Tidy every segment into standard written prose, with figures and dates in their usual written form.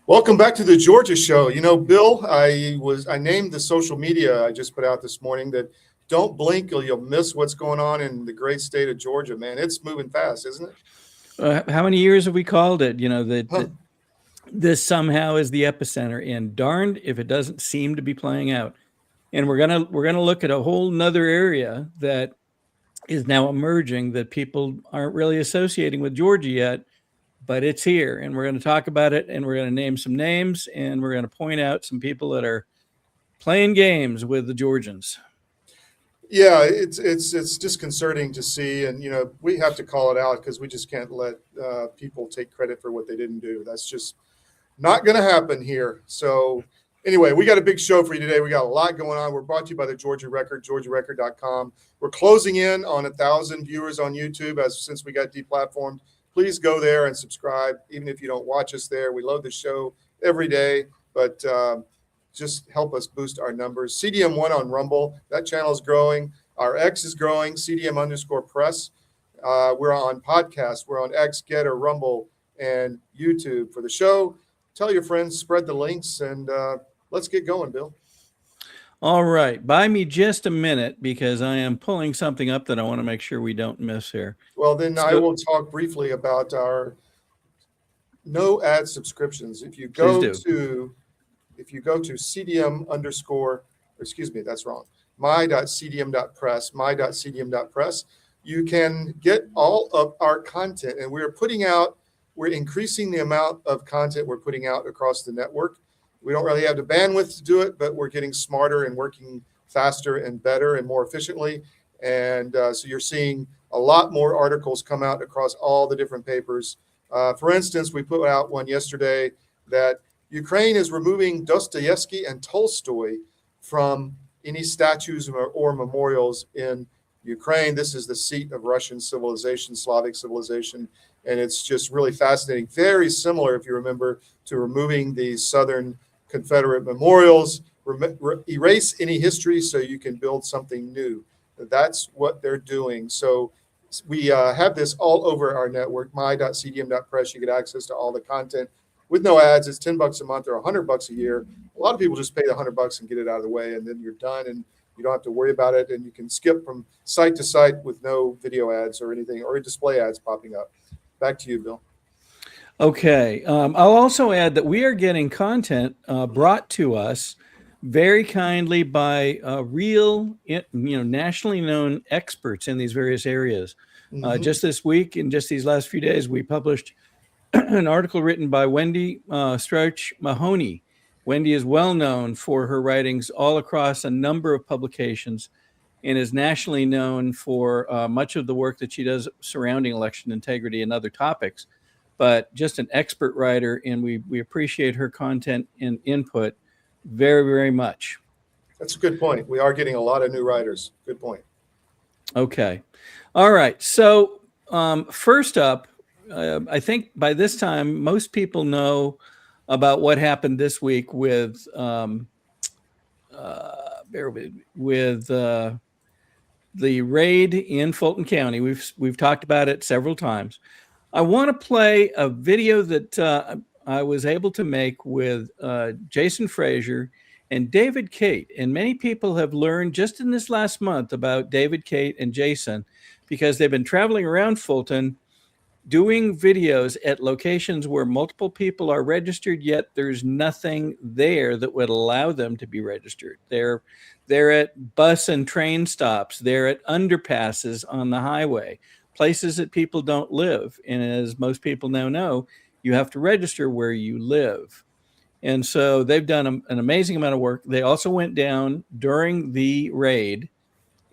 Welcome back to the Georgia Show. You know, Bill, I named the social media I just put out this morning that don't blink or you'll miss what's going on in the great state of Georgia, man. It's moving fast, isn't it? How many years have we called it? You know, that Huh. this somehow is the epicenter, and darned if it doesn't seem to be playing out. And we're gonna look at a whole nother area that is now emerging that people aren't really associating with Georgia yet, but it's here, and we're going to talk about it, and we're going to name some names, and we're going to point out some people that are playing games with the Georgians. Yeah, it's disconcerting to see, and you know we have to call it out because we just can't let people take credit for what they didn't do. That's just not going to happen here. So anyway, we got a big show for you today. We got a lot going on. We're brought to you by the Georgia Record, GeorgiaRecord.com. We're closing in on 1,000 viewers on YouTube since we got deplatformed. Please go there and subscribe, even if you don't watch us there. We love the show every day, but just help us boost our numbers. CDM1 on Rumble, that channel is growing. Our X is growing, CDM_press. We're on podcasts. We're on X, Gettr, Rumble, and YouTube for the show. Tell your friends, spread the links, and let's get going, Bill. All right. Buy me just a minute because I am pulling something up that I want to make sure we don't miss here. Well, then I will talk briefly about our no ad subscriptions. If you go to that's wrong. my.cdm.press, you can get all of our content, and we're increasing the amount of content we're putting out across the network. We don't really have the bandwidth to do it, but we're getting smarter and working faster and better and more efficiently. And so you're seeing a lot more articles come out across all the different papers. For instance, we put out one yesterday that Ukraine is removing Dostoevsky and Tolstoy from any statues or memorials in Ukraine. This is the seat of Russian civilization, Slavic civilization, and it's just really fascinating. Very similar, if you remember, to removing the Southern Confederate memorials, erase any history so you can build something new. That's what they're doing. So we have this all over our network, my.cdm.press. You get access to all the content with no ads. It's $10 a month or $100 a year. A lot of people just pay the $100 and get it out of the way, and then you're done, and you don't have to worry about it, and you can skip from site to site with no video ads or anything, or display ads popping up. Back to you, Bill. Okay. I'll also add that we are getting content brought to us very kindly by real, nationally known experts in these various areas. Just this week, in just these last few days, we published an article written by Wendy Strauch Mahoney. Wendy is well known for her writings all across a number of publications and is nationally known for much of the work that she does surrounding election integrity and other topics, but just an expert writer, and we appreciate her content and input very, very much. That's a good point. We are getting a lot of new writers. Good point. Okay. All right. So first up, I think by this time, most people know about what happened this week with the raid in Fulton County. We've talked about it several times. I want to play a video that I was able to make with Jason Frazier and David Kate. And many people have learned just in this last month about David Kate and Jason because they've been traveling around Fulton doing videos at locations where multiple people are registered, yet there's nothing there that would allow them to be registered. They're at bus and train stops. They're at underpasses on the highway, places that people don't live. And as most people now know, you have to register where you live. And so they've done an amazing amount of work. They also went down during the raid,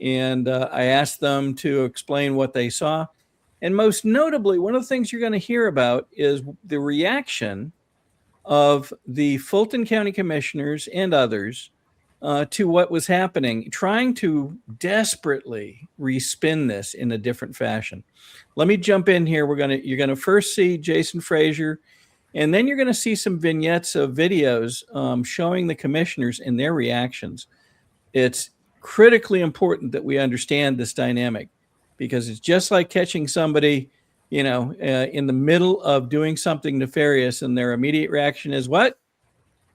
and I asked them to explain what they saw. And most notably, one of the things you're going to hear about is the reaction of the Fulton County commissioners and others to what was happening, trying to desperately respin this in a different fashion. Let me jump in here. You're going to first see Jason Frazier, and then you're going to see some vignettes of videos showing the commissioners and their reactions. It's critically important that we understand this dynamic, because it's just like catching somebody in the middle of doing something nefarious, and their immediate reaction is what?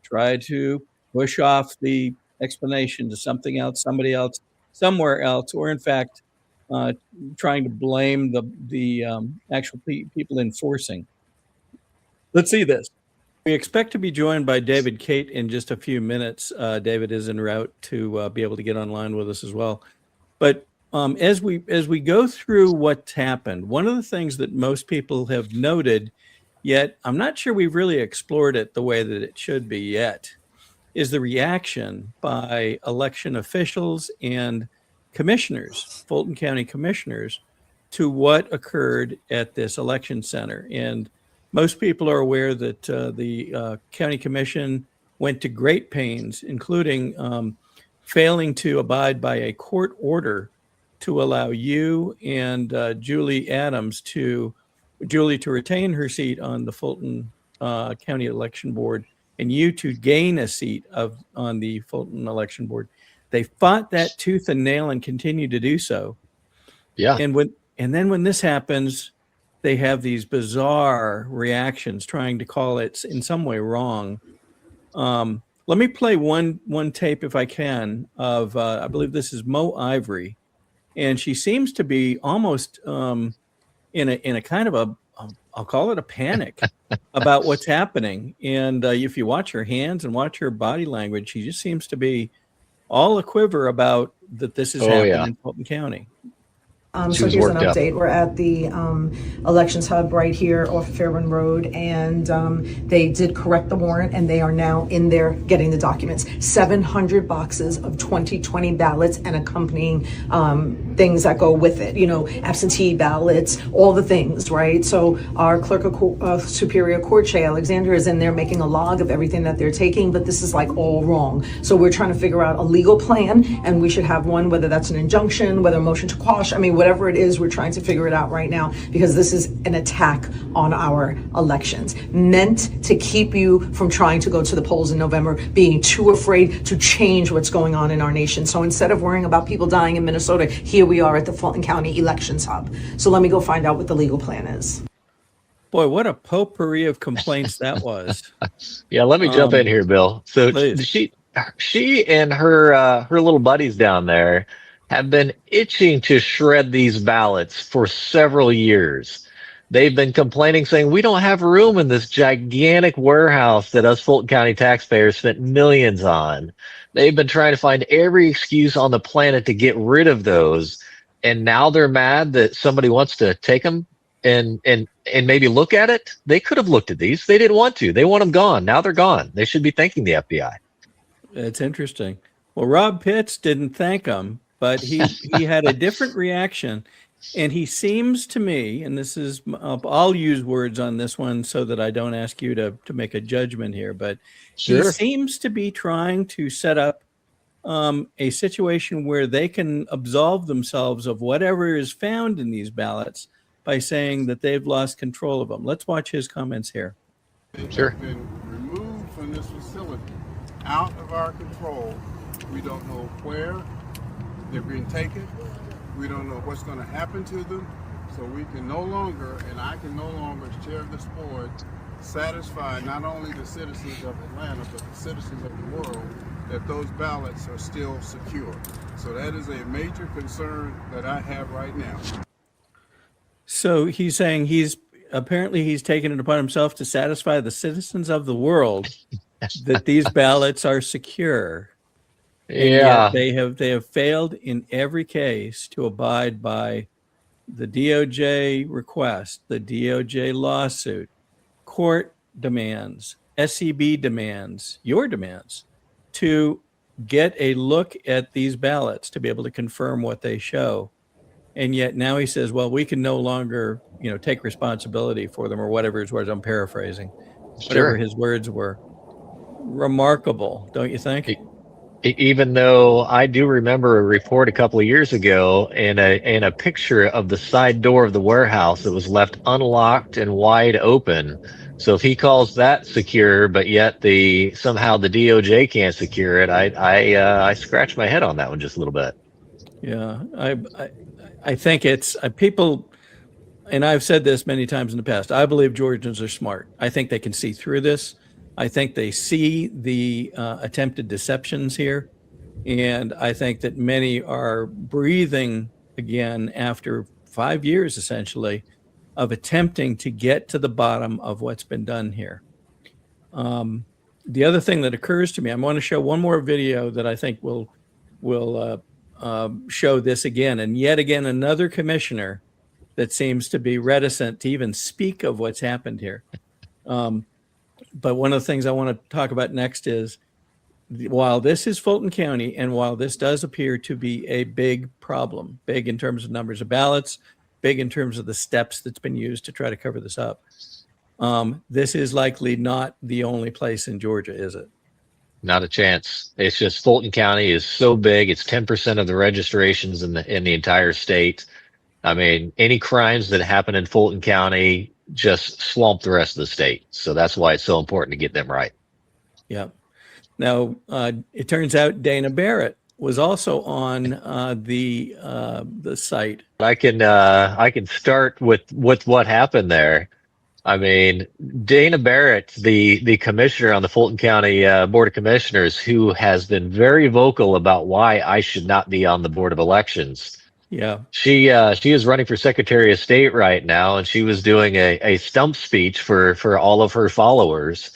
Try to push off the explanation to something else, somebody else, somewhere else, or in fact, trying to blame the actual people enforcing. Let's see this. We expect to be joined by David Kate in just a few minutes. David is en route to be able to get online with us as well. But as we go through what's happened, one of the things that most people have noted, yet I'm not sure we've really explored it the way that it should be yet, is the reaction by election officials and commissioners, Fulton County commissioners, to what occurred at this election center. And most people are aware that the county commission went to great pains, including failing to abide by a court order to allow you and Julie to retain her seat on the Fulton County Election Board, and you to gain a seat on the Fulton Election Board. They fought that tooth and nail and continue to do so. Yeah. And then when this happens, they have these bizarre reactions, trying to call it in some way wrong. Let me play one tape, if I can, of I believe this is Mo Ivory, and she seems to be almost in a kind of a, I'll call it a panic about what's happening. And if you watch her hands and watch her body language, she just seems to be all a quiver about that this is happening in Fulton County. So here's an update. We're at the elections hub right here off of Fairburn Road, and they did correct the warrant, and they are now in there getting the documents. 700 boxes of 2020 ballots and accompanying things that go with it, absentee ballots, all the things, right? So our clerk of Superior Court, Shay Alexander, is in there making a log of everything that they're taking, but this is like all wrong. So we're trying to figure out a legal plan, and we should have one, whether that's an injunction, whether a motion to quash, whatever it is, we're trying to figure it out right now, because this is an attack on our elections, meant to keep you from trying to go to the polls in November, being too afraid to change what's going on in our nation. So instead of worrying about people dying in Minnesota, here we are at the Fulton County Elections Hub. So let me go find out what the legal plan is. Boy, what a potpourri of complaints that was. Yeah, let me jump in here, Bill. So please. she and her little buddies down there have been itching to shred these ballots for several years. They've been complaining, saying, we don't have room in this gigantic warehouse that us Fulton County taxpayers spent millions on. They've been trying to find every excuse on the planet to get rid of those. And now they're mad that somebody wants to take them and maybe look at it. They could have looked at these. They didn't want to. They want them gone. Now they're gone. They should be thanking the FBI. It's interesting. Well, Rob Pitts didn't thank them, but he had a different reaction. And he seems to me, and this is, I'll use words on this one so that I don't ask you to make a judgment here, but sure. He seems to be trying to set up a situation where they can absolve themselves of whatever is found in these ballots by saying that they've lost control of them. Let's watch his comments here. Sure. They've been removed from this facility, out of our control. We don't know where they're being taken. We don't know what's going to happen to them. So we can no longer, and I can no longer, as chair of this board, satisfy not only the citizens of Atlanta, but the citizens of the world, that those ballots are still secure. So that is a major concern that I have right now. So he's saying he's taken it upon himself to satisfy the citizens of the world that these ballots are secure. Yeah, they have failed in every case to abide by the DOJ request, the DOJ lawsuit, court demands, SEB demands, your demands, to get a look at these ballots to be able to confirm what they show. And yet now he says, well, we can no longer, take responsibility for them, or whatever his words, I'm paraphrasing, whatever his words were. Remarkable, don't you think? Even though I do remember a report a couple of years ago and a picture of the side door of the warehouse that was left unlocked and wide open. So if he calls that secure, but yet somehow the DOJ can't secure it, I scratch my head on that one just a little bit. Yeah, I think it's people. and I've said this many times in the past, I believe Georgians are smart. I think they can see through this. I think they see the attempted deceptions here. And I think that many are breathing again after 5 years, essentially, of attempting to get to the bottom of what's been done here. The other thing that occurs to me, I want to show one more video that I think will show this again. And yet again, another commissioner that seems to be reticent to even speak of what's happened here. But one of the things I want to talk about next is, while this is Fulton County, and while this does appear to be a big problem, big in terms of numbers of ballots, big in terms of the steps that's been used to try to cover this up, this is likely not the only place in Georgia, is it? Not a chance. It's just Fulton County is so big. It's 10% of the registrations in the entire state. I mean, any crimes that happen in Fulton County just swamp the rest of the state. So that's why it's so important to get them right. Yeah. Now, it turns out Dana Barrett was also on the site. I can start with what happened there. I mean, Dana Barrett, the commissioner on the Fulton County Board of Commissioners, who has been very vocal about why I should not be on the Board of Elections. Yeah. She is running for Secretary of State right now, and she was doing a stump speech for all of her followers.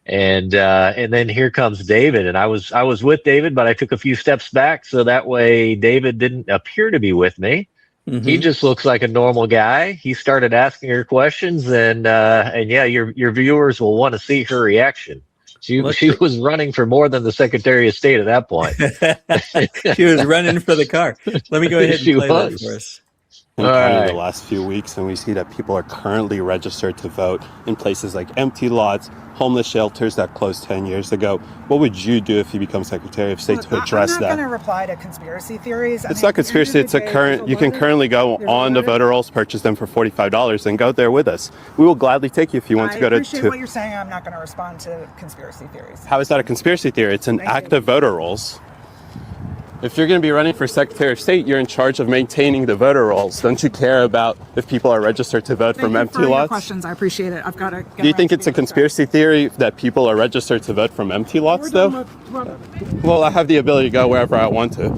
And then here comes David, and I was with David, but I took a few steps back so that way David didn't appear to be with me. Mm-hmm. He just looks like a normal guy. He started asking her questions, and yeah, your viewers will want to see her reaction. She was running for more than the Secretary of State at that point. She was running for the car. Let me go ahead and play that for us. In the last few weeks, and we see that people are currently registered to vote in places like empty lots, homeless shelters that closed 10 years ago. What would you do if you become Secretary of State to address that? I'm not going to reply to conspiracy theories. It's not conspiracy. It's a current. You can currently go on the voter rolls, purchase them for $45, and go there with us. We will gladly take you if you want to go to. I appreciate what you're saying. I'm not going to respond to conspiracy theories. How is that a conspiracy theory? It's an active voter rolls. If you're going to be running for Secretary of State, you're in charge of maintaining the voter rolls. Don't you care about if people are registered to vote from empty lots? Your questions. I appreciate it. I've got to. Do you think it's a conspiracy theory that people are registered to vote from empty lots, though? Well, I have the ability to go wherever I want to.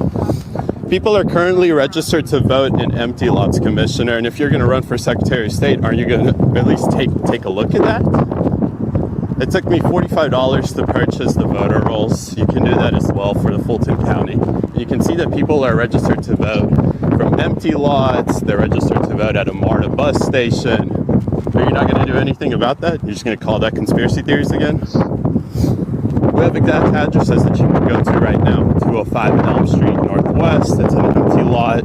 People are currently registered to vote in empty lots, Commissioner. And if you're going to run for Secretary of State, aren't you going to at least take a look at that? It took me $45 to purchase the voter rolls. You can do that as well for the Fulton County. You can see that people are registered to vote from empty lots. They're registered to vote at a MARTA bus station. Are you not going to do anything about that? You're just going to call that conspiracy theories again? We have exact addresses that you can go to right now. 205 Elm Street Northwest. It's an empty lot.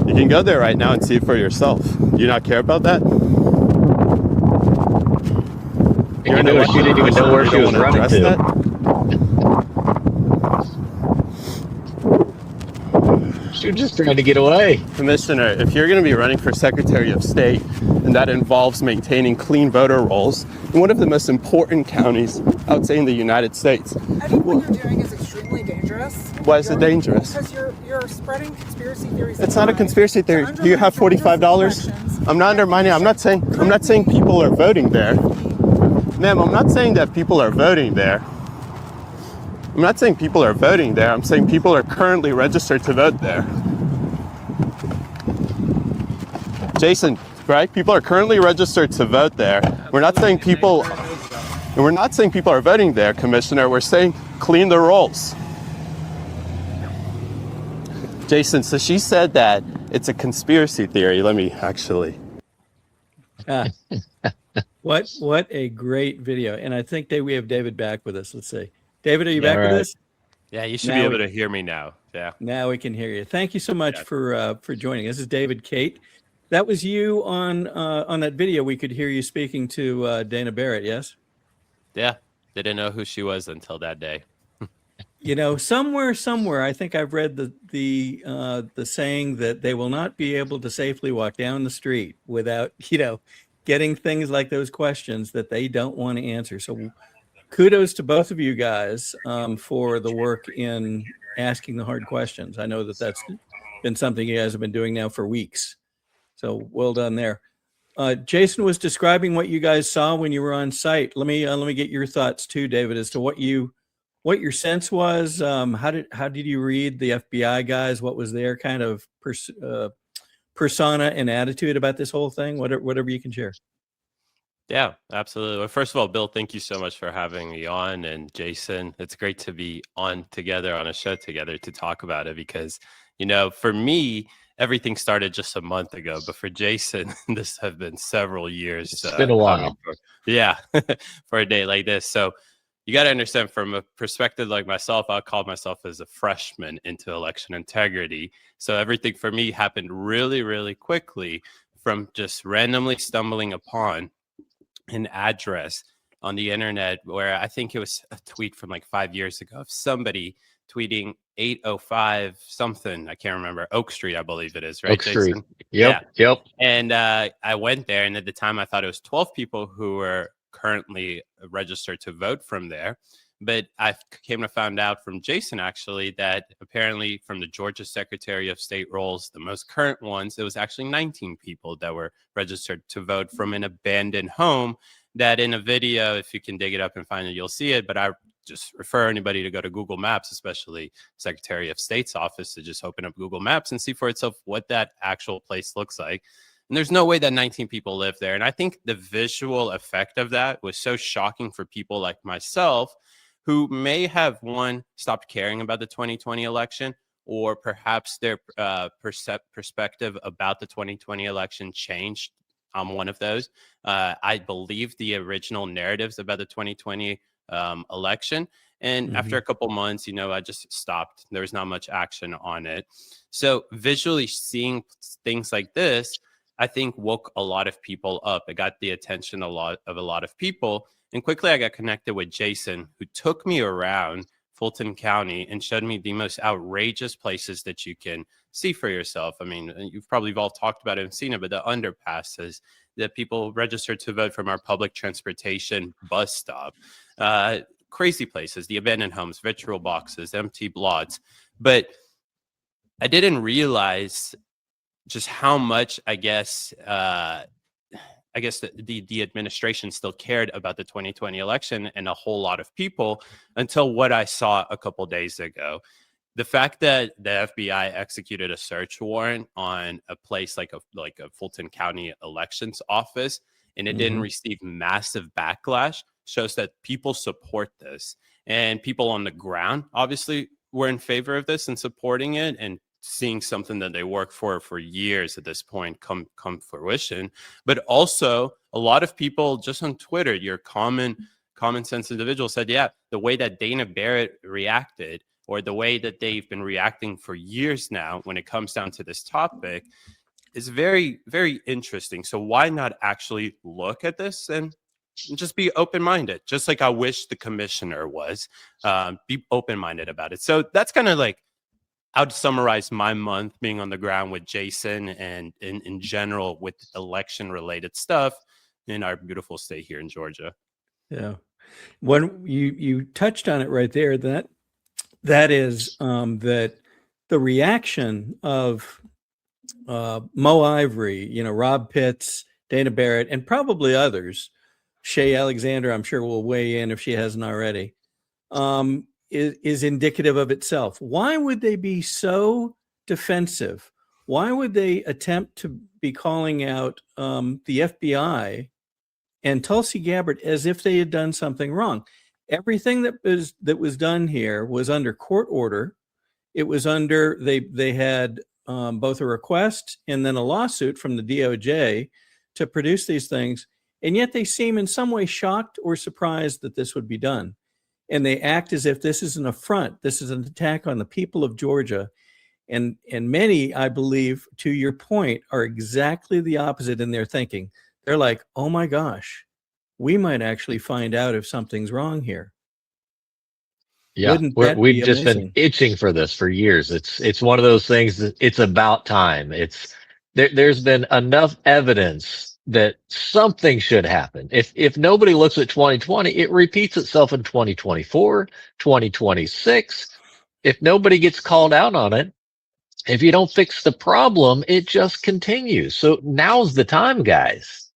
You can go there right now and see it for yourself. Do you not care about that? You know, she didn't even know where she was running to. She was just trying to get away. Commissioner, if you're going to be running for Secretary of State, and that involves maintaining clean voter rolls in one of the most important counties, I would say, in the United States. I think what you're doing is extremely dangerous. Why is it dangerous? Because you're spreading conspiracy theories. It's not a conspiracy theory. Do you have $45? I'm not undermining. I'm not saying people are voting there. Ma'am, I'm not saying that people are voting there. I'm not saying people are voting there. I'm saying people are currently registered to vote there. Jason, right? People are currently registered to vote there. We're not saying people are voting there, Commissioner. We're saying clean the rolls. Jason, so she said that it's a conspiracy theory. Let me actually. What a great video. And I think that we have David back with us. Let's see. David, are you back with us? Yeah, you should be able to hear me now. Yeah. Now we can hear you. Thank you so much for joining. This is David Kate. That was you on that video. We could hear you speaking to Dana Barrett, yes? Yeah. They didn't know who she was until that day. You know, somewhere, I think I've read the saying that they will not be able to safely walk down the street without, getting things like those questions that they don't want to answer. So kudos to both of you guys for the work in asking the hard questions. I know that that's been something you guys have been doing now for weeks. So well done there. Jason was describing what you guys saw when you were on site. Let me get your thoughts too, David, as to what your sense was. How did you read the FBI guys? What was their kind of persona and attitude about this whole thing? Whatever you can share. Yeah, absolutely. Well, first of all, Bill, thank you so much for having me on. And Jason, it's great to be on together on a show together to talk about it because, for me, everything started just a month ago. But for Jason, this have been several years. It's been a while. For a day like this. So you got to understand from a perspective like myself, I call myself as a freshman into election integrity. So everything for me happened really, really quickly from just randomly stumbling upon an address on the internet where I think it was a tweet from like 5 years ago of somebody tweeting 805 something. I can't remember. Oak Street, I believe it is, right? Oak Street. Jason? Yep. And I went there, and at the time I thought it was 12 people who were currently registered to vote from there. But I came to find out from Jason, actually, that apparently from the Georgia Secretary of State rolls, the most current ones, it was actually 19 people that were registered to vote from an abandoned home that in a video, if you can dig it up and find it, you'll see it. But I just refer anybody to go to Google Maps, especially Secretary of State's office, to just open up Google Maps and see for itself what that actual place looks like. And there's no way that 19 people live there. And I think the visual effect of that was so shocking for people like myself, who may have, one, stopped caring about the 2020 election, or perhaps their perspective about the 2020 election changed. I'm one of those. I believe the original narratives about the 2020 election. And after a couple months, I just stopped. There was not much action on it. So visually seeing things like this, I think woke a lot of people up. It got the attention of a lot of people. And quickly I got connected with Jason, who took me around Fulton County and showed me the most outrageous places that you can see for yourself. I mean, you've probably all talked about it and seen it, but the underpasses, that people registered to vote from our public transportation bus stop, crazy places, the abandoned homes, vitriol boxes, empty lots. But I didn't realize just how much, I guess the administration still cared about the 2020 election and a whole lot of people until what I saw a couple days ago. The fact that the FBI executed a search warrant on a place like a Fulton County elections office and it didn't receive massive backlash shows that people support this. And people on the ground obviously were in favor of this and supporting it and seeing something that they worked for years at this point come fruition. But also a lot of people just on Twitter, your common sense individuals said, yeah, the way that Dana Barrett reacted, or the way that they've been reacting for years now when it comes down to this topic, is very, very interesting. So why not actually look at this and just be open-minded, just like I wish the commissioner was, be open-minded about it. So that's kind of like, I would summarize my month being on the ground with Jason and in general with election-related stuff in our beautiful state here in Georgia. Yeah. When you touched on it right there, that is that the reaction of Mo Ivory, Rob Pitts, Dana Barrett, and probably others, Shay Alexander, I'm sure will weigh in if she hasn't already, is indicative of itself. Why would they be so defensive? Why would they attempt to be calling out the FBI and Tulsi Gabbard as if they had done something wrong? Everything that was done here was under court order. It was under, they had both a request and then a lawsuit from the DOJ to produce these things. And yet they seem in some way shocked or surprised that this would be done. And they act as if this is an affront. This is an attack on the people of Georgia. And many, I believe, to your point, are exactly the opposite in their thinking. They're like, oh my gosh, we might actually find out if something's wrong here. Yeah, we've just been itching for this for years. It's one of those things that it's about time. There's been enough evidence that something should happen. If nobody looks at 2020, it repeats itself in 2024, 2026. If nobody gets called out on it, If you don't fix the problem, it just continues. So now's the time, guys.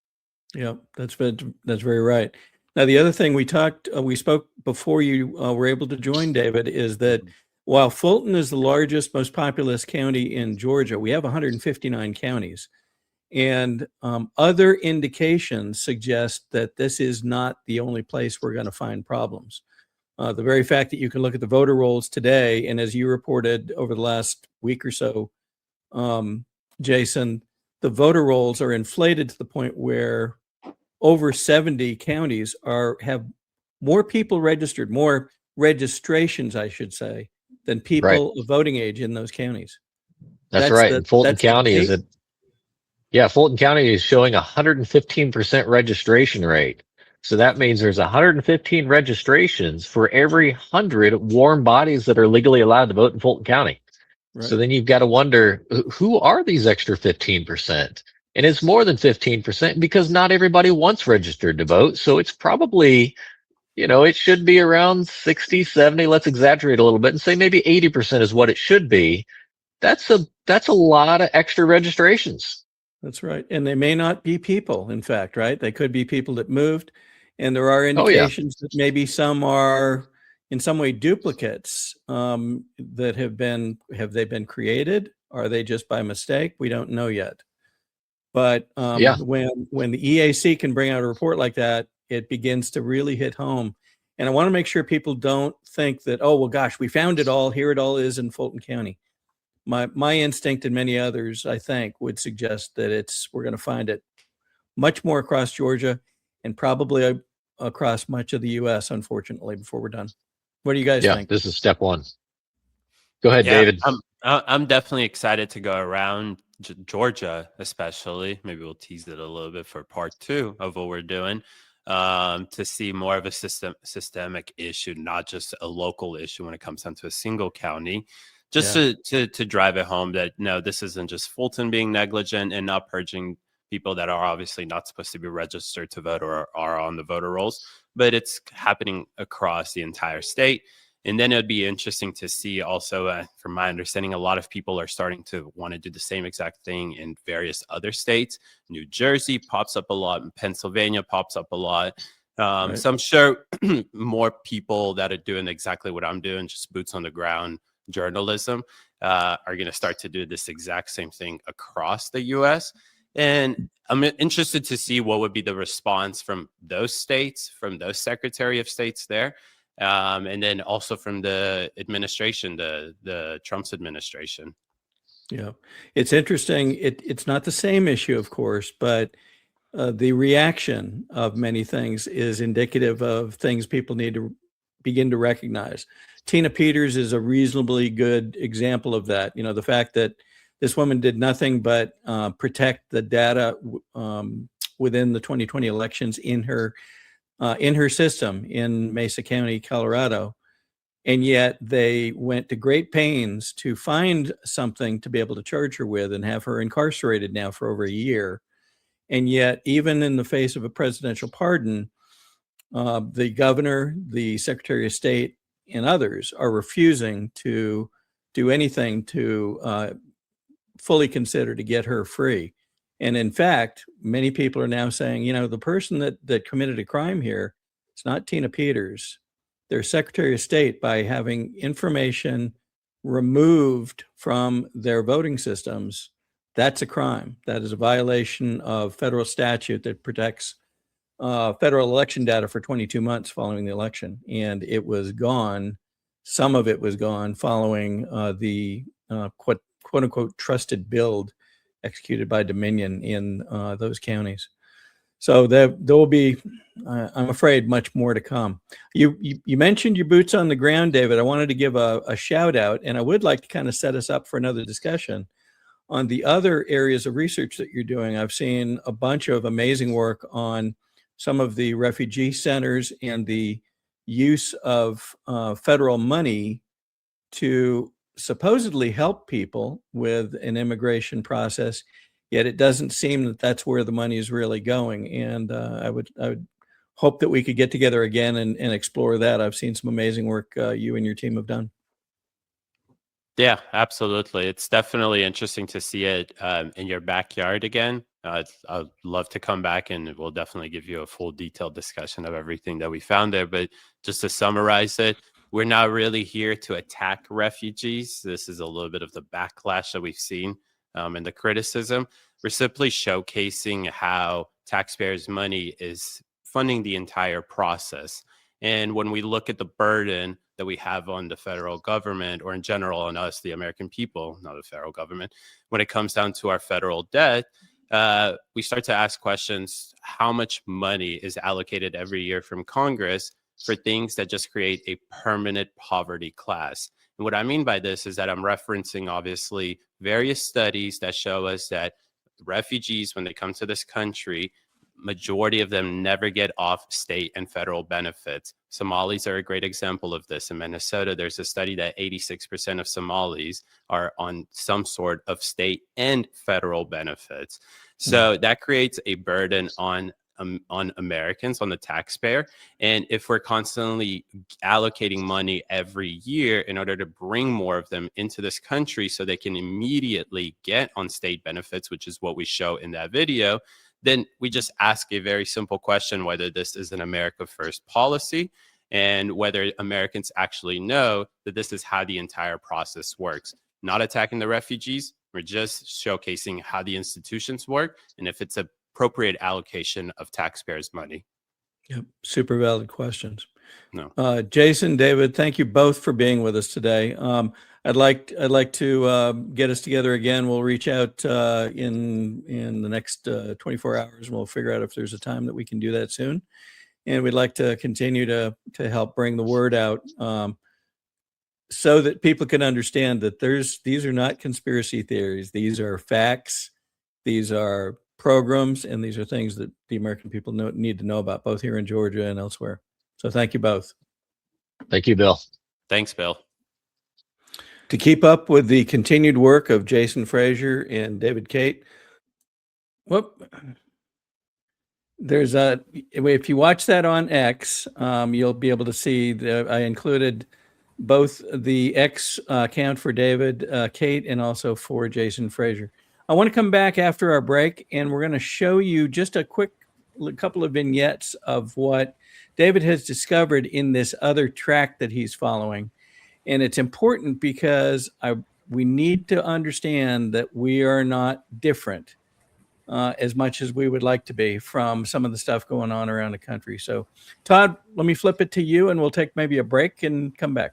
Yeah, that's very right. Now, the other thing we spoke before you were able to join, David, is that while Fulton is the largest, most populous county in Georgia, we have 159 counties. And other indications suggest that this is not the only place we're going to find problems. The very fact that you can look at the voter rolls today, and as you reported over the last week or so, Jason, the voter rolls are inflated to the point where over 70 counties have more people registered, more registrations, I should say, than people of voting age in those counties. That's right. And Fulton County Fulton County is showing 115% registration rate. So that means there's 115 registrations for every 100 warm bodies that are legally allowed to vote in Fulton County. Right. So then you've got to wonder, who are these extra 15%? And it's more than 15% because not everybody wants registered to vote. So it's probably, it should be around 60, 70. Let's exaggerate a little bit and say maybe 80% is what it should be. That's a lot of extra registrations. That's right. And they may not be people, in fact, right? They could be people that moved. And there are indications that maybe some are in some way duplicates that have they been created? Are they just by mistake? We don't know yet. But when the EAC can bring out a report like that, it begins to really hit home. And I want to make sure people don't think that, oh, well, gosh, we found it all. Here it all is in Fulton County. My instinct and many others, I think, would suggest that we're going to find it much more across Georgia and probably across much of the U.S., unfortunately, before we're done. What do you guys think? This is step one. Go ahead, David. I'm definitely excited to go around Georgia, especially. Maybe we'll tease it a little bit for part 2 of what we're doing, to see more of a systemic issue, not just a local issue when it comes down to a single county. Just to drive it home that, no, this isn't just Fulton being negligent and not purging people that are obviously not supposed to be registered to vote or are on the voter rolls, but it's happening across the entire state. And then it'd be interesting to see also, from my understanding, a lot of people are starting to want to do the same exact thing in various other states. New Jersey pops up a lot, and Pennsylvania pops up a lot. Right. So I'm sure more people that are doing exactly what I'm doing, just boots on the ground journalism, are going to start to do this exact same thing across the U.S. And I'm interested to see what would be the response from those states, from those Secretary of States there. And then also from the administration, the Trump's administration. Yeah, it's interesting. It's not the same issue, of course, but the reaction of many things is indicative of things people need to begin to recognize. Tina Peters is a reasonably good example of that. The fact that this woman did nothing but protect the data within the 2020 elections in her system in Mesa County, Colorado. And yet they went to great pains to find something to be able to charge her with and have her incarcerated now for over a year. And yet, even in the face of a presidential pardon, the governor, the Secretary of State, and others are refusing to do anything to fully consider to get her free. And in fact, many people are now saying, the person that committed a crime here, it's not Tina Peters. Their Secretary of State, by having information removed from their voting systems, that's a crime. That is a violation of federal statute that protects federal election data for 22 months following the election. And it was gone. Some of it was gone following the quote unquote trusted build executed by Dominion in those counties. So there will be, I'm afraid, much more to come. You mentioned your boots on the ground, David. I wanted to give a shout out, and I would like to kind of set us up for another discussion on the other areas of research that you're doing. I've seen a bunch of amazing work on some of the refugee centers and the use of federal money to supposedly help people with an immigration process, yet it doesn't seem that that's where the money is really going. And I would hope that we could get together again and explore that. I've seen some amazing work you and your team have done. Yeah, absolutely. It's definitely interesting to see it in your backyard again. I'd love to come back and we'll definitely give you a full detailed discussion of everything that we found there. But just to summarize it, we're not really here to attack refugees. This is a little bit of the backlash that we've seen and the criticism. We're simply showcasing how taxpayers' money is funding the entire process. And when we look at the burden that we have on the federal government, or in general on us, the American people, not the federal government, when it comes down to our federal debt, we start to ask questions: how much money is allocated every year from Congress for things that just create a permanent poverty class? And what I mean by this is that I'm referencing, obviously, various studies that show us that refugees, when they come to this country, majority of them never get off state and federal benefits. Somalis are a great example of this. In Minnesota, there's a study that 86% of Somalis are on some sort of state and federal benefits. So that creates a burden on Americans, on the taxpayer. And if we're constantly allocating money every year in order to bring more of them into this country so they can immediately get on state benefits, which is what we show in that video, then we just ask a very simple question: whether this is an America First policy and whether Americans actually know that this is how the entire process works. Not attacking the refugees, we're just showcasing how the institutions work and if it's appropriate allocation of taxpayers' money. Yep, super valid questions. No. Jason, David, thank you both for being with us today. I'd like to get us together again. We'll reach out in the next 24 hours, and we'll figure out if there's a time that we can do that soon. And we'd like to continue to help bring the word out so that people can understand that these are not conspiracy theories. These are facts. These are programs, and these are things that the American people need to know about, both here in Georgia and elsewhere. So thank you both. Thank you, Bill. Thanks, Bill. To keep up with the continued work of Jason Frazier and David Kate, there's if you watch that on X, you'll be able to see that I included both the X account for David Kate and also for Jason Frazier. I want to come back after our break, and we're going to show you just a quick couple of vignettes of what David has discovered in this other track that he's following. And it's important because we need to understand that we are not different as much as we would like to be from some of the stuff going on around the country. So, Todd, let me flip it to you, and we'll take maybe a break and come back.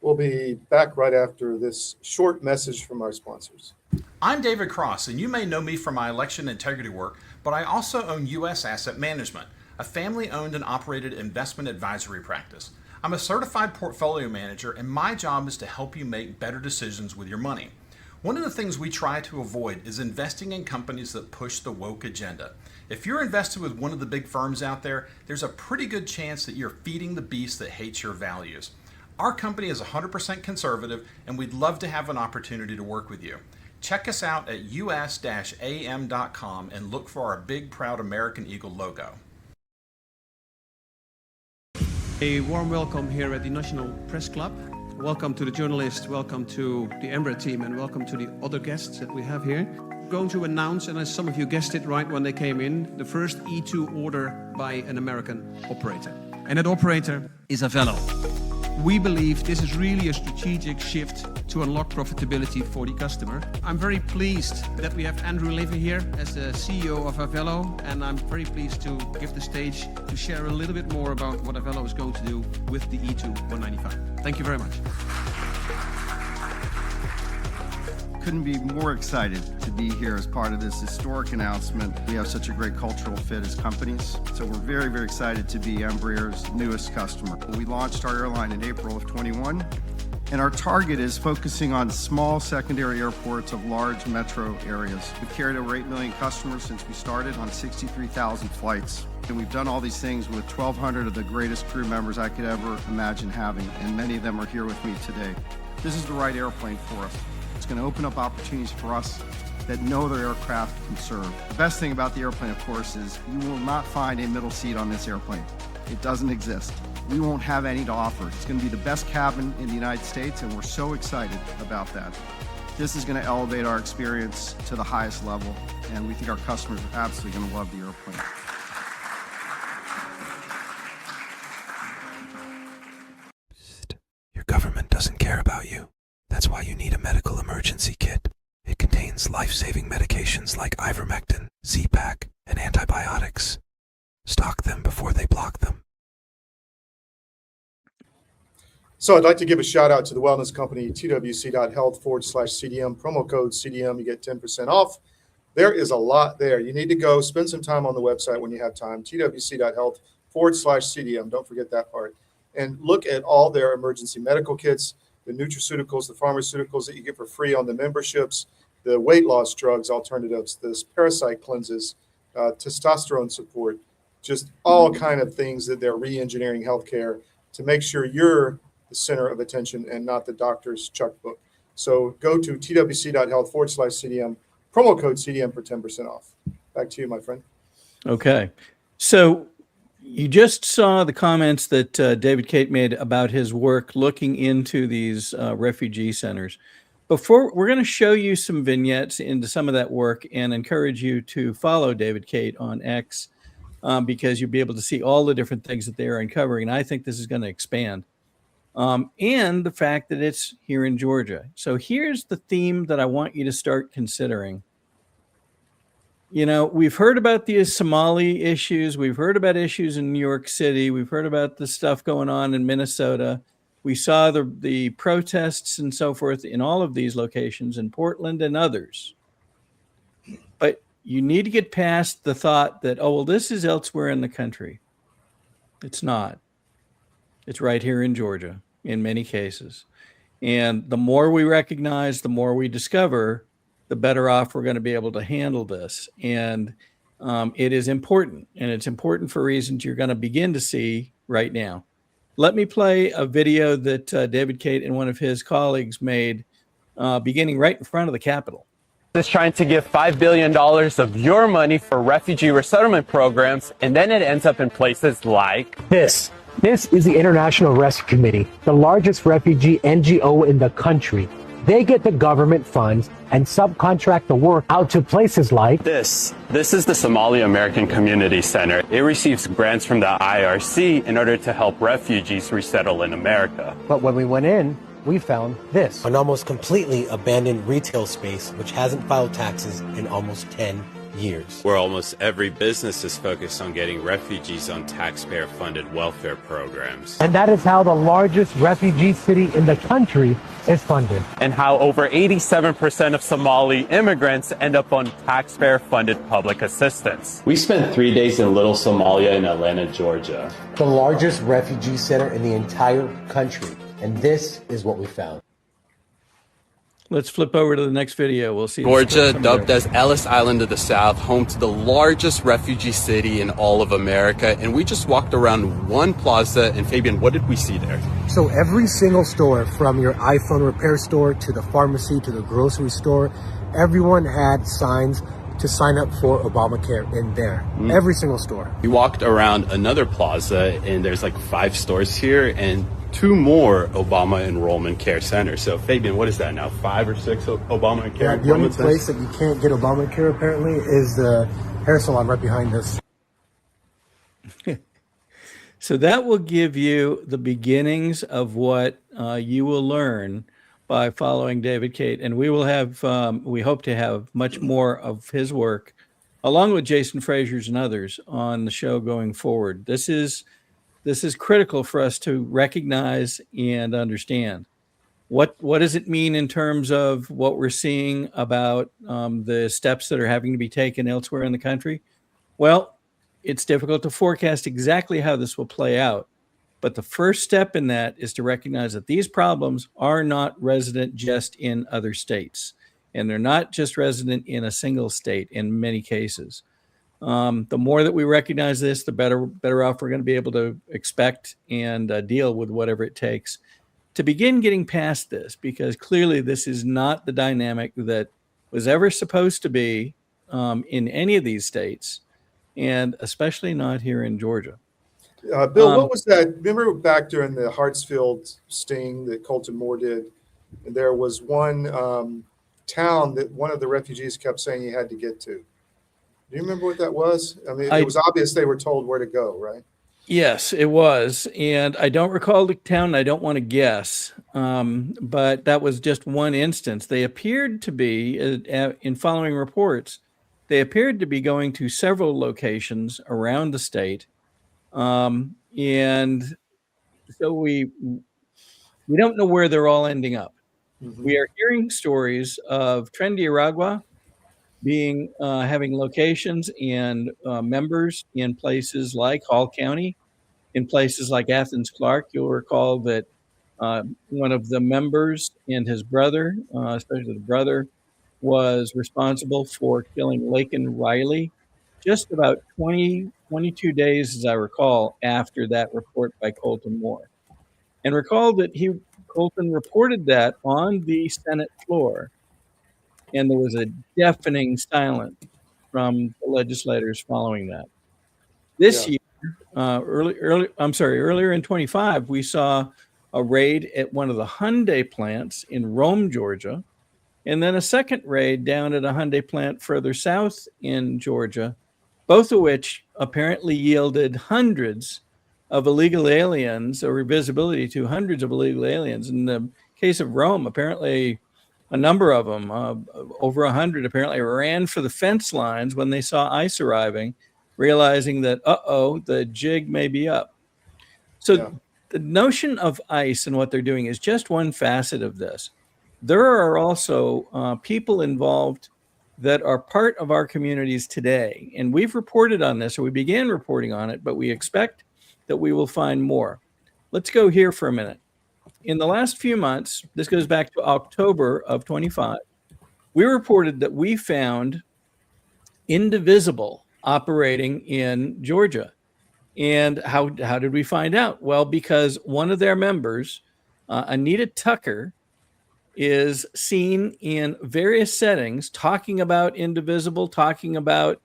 We'll be back right after this short message from our sponsors. I'm David Cross, and you may know me from my election integrity work, but I also own US Asset Management, a family-owned and operated investment advisory practice. I'm a certified portfolio manager, and my job is to help you make better decisions with your money. One of the things we try to avoid is investing in companies that push the woke agenda. If you're invested with one of the big firms out there, there's a pretty good chance that you're feeding the beast that hates your values. Our company is 100% conservative, and we'd love to have an opportunity to work with you. Check us out at us-am.com and look for our big, proud American Eagle logo. A warm welcome here at the National Press Club. Welcome to the journalists, welcome to the Embraer team, and welcome to the other guests that we have here. We're going to announce, and as some of you guessed it right when they came in, the first E2 order by an American operator. And that operator is Avello. We believe this is really a strategic shift to unlock profitability for the customer. I'm very pleased that we have Andrew Levy here as the CEO of Avello, and I'm very pleased to give the stage to share a little bit more about what Avello is going to do with the E2 195. Thank you very much. Couldn't be more excited to be here as part of this historic announcement. We have such a great cultural fit as companies, so we're very, very excited to be Embraer's newest customer. We launched our airline in April of 21, and our target is focusing on small secondary airports of large metro areas. We've carried over 8 million customers since we started on 63,000 flights. And we've done all these things with 1,200 of the greatest crew members I could ever imagine having, and many of them are here with me today. This is the right airplane for us. It's going to open up opportunities for us that no other aircraft can serve. The best thing about the airplane, of course, is you will not find a middle seat on this airplane. It doesn't exist. we won't have any to offer. It's going to be the best cabin in the United States, and we're so excited about that. This is going to elevate our experience to the highest level, and we think our customers are absolutely going to love the airplane. Your government doesn't care about you. That's why you need a medical emergency kit. It contains life-saving medications like ivermectin, Z-Pak, and antibiotics. Stock them before they block them. So I'd like to give a shout out to the wellness company, twc.health/CDM, promo code CDM, you get 10% off. There is a lot there. You need to go spend some time on the website when you have time, twc.health/CDM. Don't forget that part. And look at all their emergency medical kits, the nutraceuticals, the pharmaceuticals that you get for free on the memberships, the weight loss drugs, alternatives, this parasite cleanses, testosterone support, just all kind of things that they're re-engineering healthcare to make sure you're the center of attention and not the doctor's checkbook. So go to twc.health/CDM, promo code CDM for 10% off. Back to you, my friend. Okay. So you just saw the comments that David Cate made about his work looking into these refugee centers. Before, we're going to show you some vignettes into some of that work and encourage you to follow David Cate on X because you'll be able to see all the different things that they are uncovering. And I think this is going to expand. And the fact that it's here in Georgia. So here's the theme that I want you to start considering. You know, we've heard about the Somali issues. We've heard about issues in New York City. We've heard about the stuff going on in Minnesota. We saw the protests and so forth in all of these locations, in Portland and others. But you need to get past the thought that, oh, well, this is elsewhere in the country. It's not. It's right here in Georgia in many cases. And the more we recognize, the more we discover, the better off we're going to be able to handle this. And it is important. And it's important for reasons you're going to begin to see right now. Let me play a video that David Cate and one of his colleagues made beginning right in front of the Capitol. Is trying to give $5 billion of your money for refugee resettlement programs, and then it ends up in places like this. This is the International Rescue Committee, the largest refugee NGO in the country. They get the government funds and subcontract the work out to places like this. This is the Somali American Community Center. It receives grants from the IRC in order to help refugees resettle in America. But when we went in, we found this. An almost completely abandoned retail space which hasn't filed taxes in almost 10 years. Where almost every business is focused on getting refugees on taxpayer-funded welfare programs. And that is how the largest refugee city in the country is funded. And how over 87% of Somali immigrants end up on taxpayer-funded public assistance. We spent 3 days in Little Somalia in Atlanta, Georgia. The largest refugee center in the entire country. And this is what we found. Let's flip over to the next video. We'll see. Georgia, dubbed as Ellis Island of the South, home to the largest refugee city in all of America. And we just walked around one plaza. And Fabian, what did we see there? So every single store, from your iPhone repair store to the pharmacy to the grocery store, everyone had signs to sign up for Obamacare in there. Every single store. We walked around another plaza and there's like 5 stores here and 2 more Obama enrollment care centers. So Fabian, what is that now? 5 or 6 Obamacare? Yeah, the only place that you can't get Obamacare apparently is the hair salon right behind us. So that will give you the beginnings of what you will learn by following David Cate. And we will have, we hope to have much more of his work, along with Jason Frazier's and others, on the show going forward. This is critical for us to recognize and understand. What does it mean in terms of what we're seeing about the steps that are having to be taken elsewhere in the country? Well, it's difficult to forecast exactly how this will play out. But the first step in that is to recognize that these problems are not resident just in other states. And they're not just resident in a single state in many cases. The more that we recognize this, the better off we're going to be able to expect and deal with whatever it takes to begin getting past this, because clearly this is not the dynamic that was ever supposed to be in any of these states, and especially not here in Georgia. Bill, what was that? Remember back during the Hartsfield sting that Colton Moore did, and there was one town that one of the refugees kept saying he had to get to. Do you remember what that was? I mean, it was obvious they were told where to go, right? Yes, it was. And I don't recall the town. I don't want to guess. But that was just one instance. They appeared to be, in following reports, they appeared to be going to several locations around the state. And so we don't know where they're all ending up. Mm-hmm. We are hearing stories of Trendiaragua being having locations and members in places like Hall County, in places like Athens Clark. You'll recall that one of the members and his brother, especially the brother, was responsible for killing Laken Riley just about 22 days, as I recall, after that report by Colton Moore. And recall that Colton reported that on the Senate floor, and there was a deafening silence from the legislators following that. This year, earlier in 25, we saw a raid at one of the Hyundai plants in Rome, Georgia, and then a second raid down at a Hyundai plant further south in Georgia, both of which apparently yielded hundreds of illegal aliens, or visibility to hundreds of illegal aliens. In the case of Rome, apparently a number of them, over 100 apparently, ran for the fence lines when they saw ICE arriving, realizing that, the jig may be up. So the notion of ICE and what they're doing is just one facet of this. There are also people involved that are part of our communities today. And we've reported on this, or we began reporting on it, but we expect that we will find more. Let's go here for a minute. In the last few months, this goes back to October of 25, we reported that we found Indivisible operating in Georgia. And how did we find out? Well, because one of their members, Anita Tucker, is seen in various settings talking about Indivisible, talking about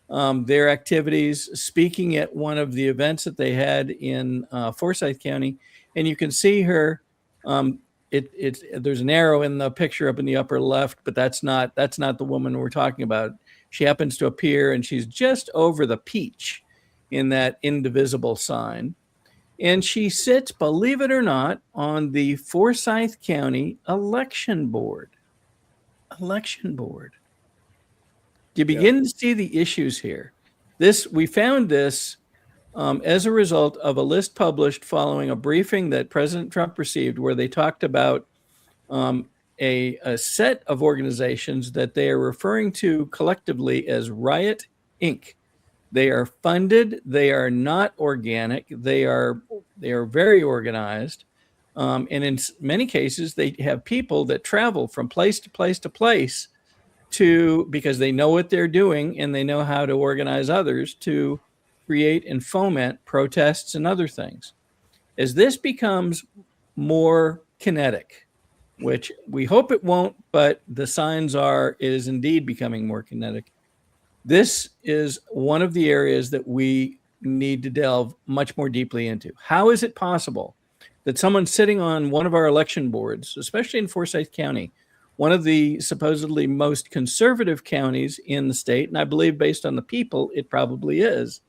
their activities, speaking at one of the events that they had in Forsyth County. And you can see her. There's an arrow in the picture up in the upper left, but that's not the woman we're talking about. She happens to appear, and she's just over the peach in that Indivisible sign. And she sits, believe it or not, on the Forsyth County Election Board. You begin to see the issues here. We found this as a result of a list published following a briefing that President Trump received, where they talked about a set of organizations that they are referring to collectively as Riot Inc. They are funded. They are not organic. They are very organized. And in many cases, they have people that travel from place to place to place because they know what they're doing and they know how to organize others to create and foment protests and other things. As this becomes more kinetic, which we hope it won't, but the signs are it is indeed becoming more kinetic. This is one of the areas that we need to delve much more deeply into. How is it possible that someone sitting on one of our election boards, especially in Forsyth County, one of the supposedly most conservative counties in the state, and I believe based on the people, it probably is,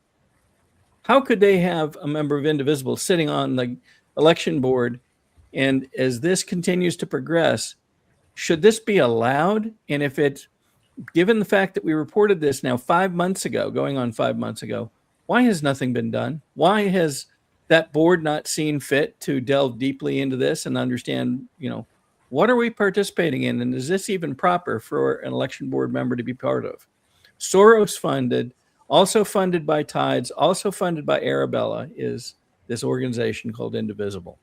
how could they have a member of Indivisible sitting on the election board? And as this continues to progress, should this be allowed? And if it's, given the fact that we reported this now 5 months ago, going on 5 months ago, why has nothing been done? Why has that board not seen fit to delve deeply into this and understand, what are we participating in? And is this even proper for an election board member to be part of? Soros funded, also funded by Tides, also funded by Arabella, is this organization called Indivisible.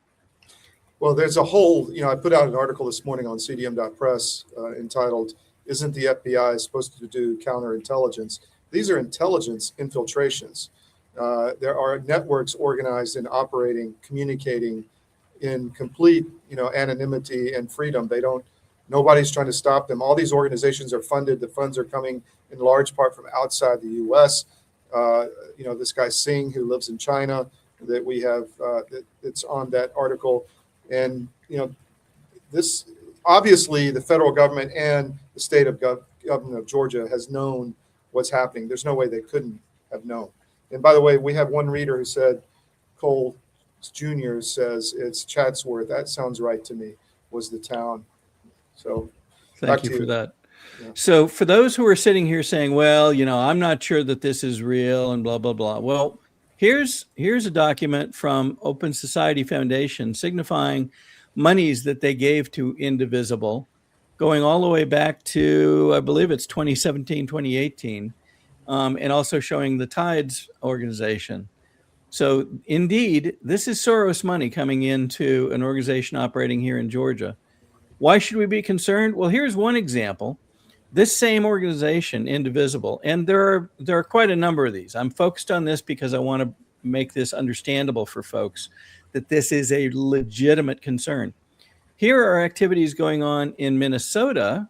Well, there's a whole, I put out an article this morning on cdm.press entitled, "Isn't the FBI supposed to do counterintelligence?" These are intelligence infiltrations. There are networks organized and operating, communicating in complete, anonymity and freedom. Nobody's trying to stop them. All these organizations are funded. The funds are coming in large part from outside the U.S. This guy Singh, who lives in China, that we have that's on that article. And, this obviously the federal government and the state of government of Georgia has known what's happening. There's no way they couldn't have known. And by the way, we have one reader who said, Cole Jr. says it's Chatsworth. That sounds right to me, was the town. So thank you for that. Yeah. So for those who are sitting here saying, well, I'm not sure that this is real and blah, blah, blah. Well, here's a document from Open Society Foundation signifying monies that they gave to Indivisible, going all the way back to, I believe it's 2017, 2018, and also showing the Tides organization. So indeed, this is Soros money coming into an organization operating here in Georgia. Why should we be concerned? Well, here's one example. This same organization, Indivisible, and there are quite a number of these. I'm focused on this because I want to make this understandable for folks that this is a legitimate concern. Here are activities going on in Minnesota,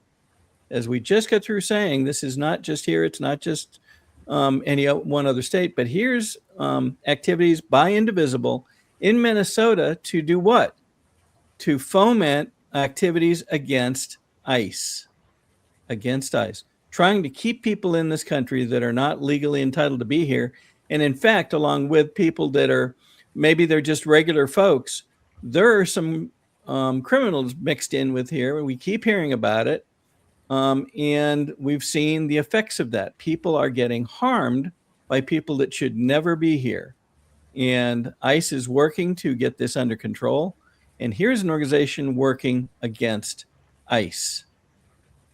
as we just got through saying, this is not just here, it's not just any one other state, but here's activities by Indivisible in Minnesota to do what? To foment activities against ICE. Against ICE, trying to keep people in this country that are not legally entitled to be here. And in fact, along with people that are, maybe they're just regular folks, there are some criminals mixed in with here. We keep hearing about it. And we've seen the effects of that. People are getting harmed by people that should never be here. And ICE is working to get this under control. And here's an organization working against ICE.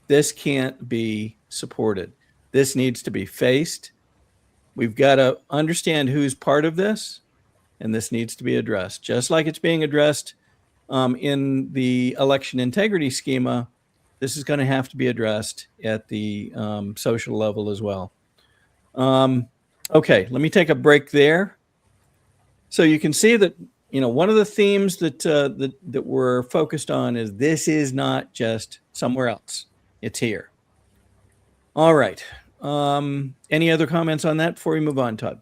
This can't be supported. This needs to be faced. We've got to understand who's part of this, and this needs to be addressed. Just like it's being addressed in the election integrity schema, this is going to have to be addressed at the social level as well. Okay, let me take a break there. So you can see that, one of the themes that we're focused on is this is not just somewhere else. It's here. All right. Any other comments on that before we move on, Todd?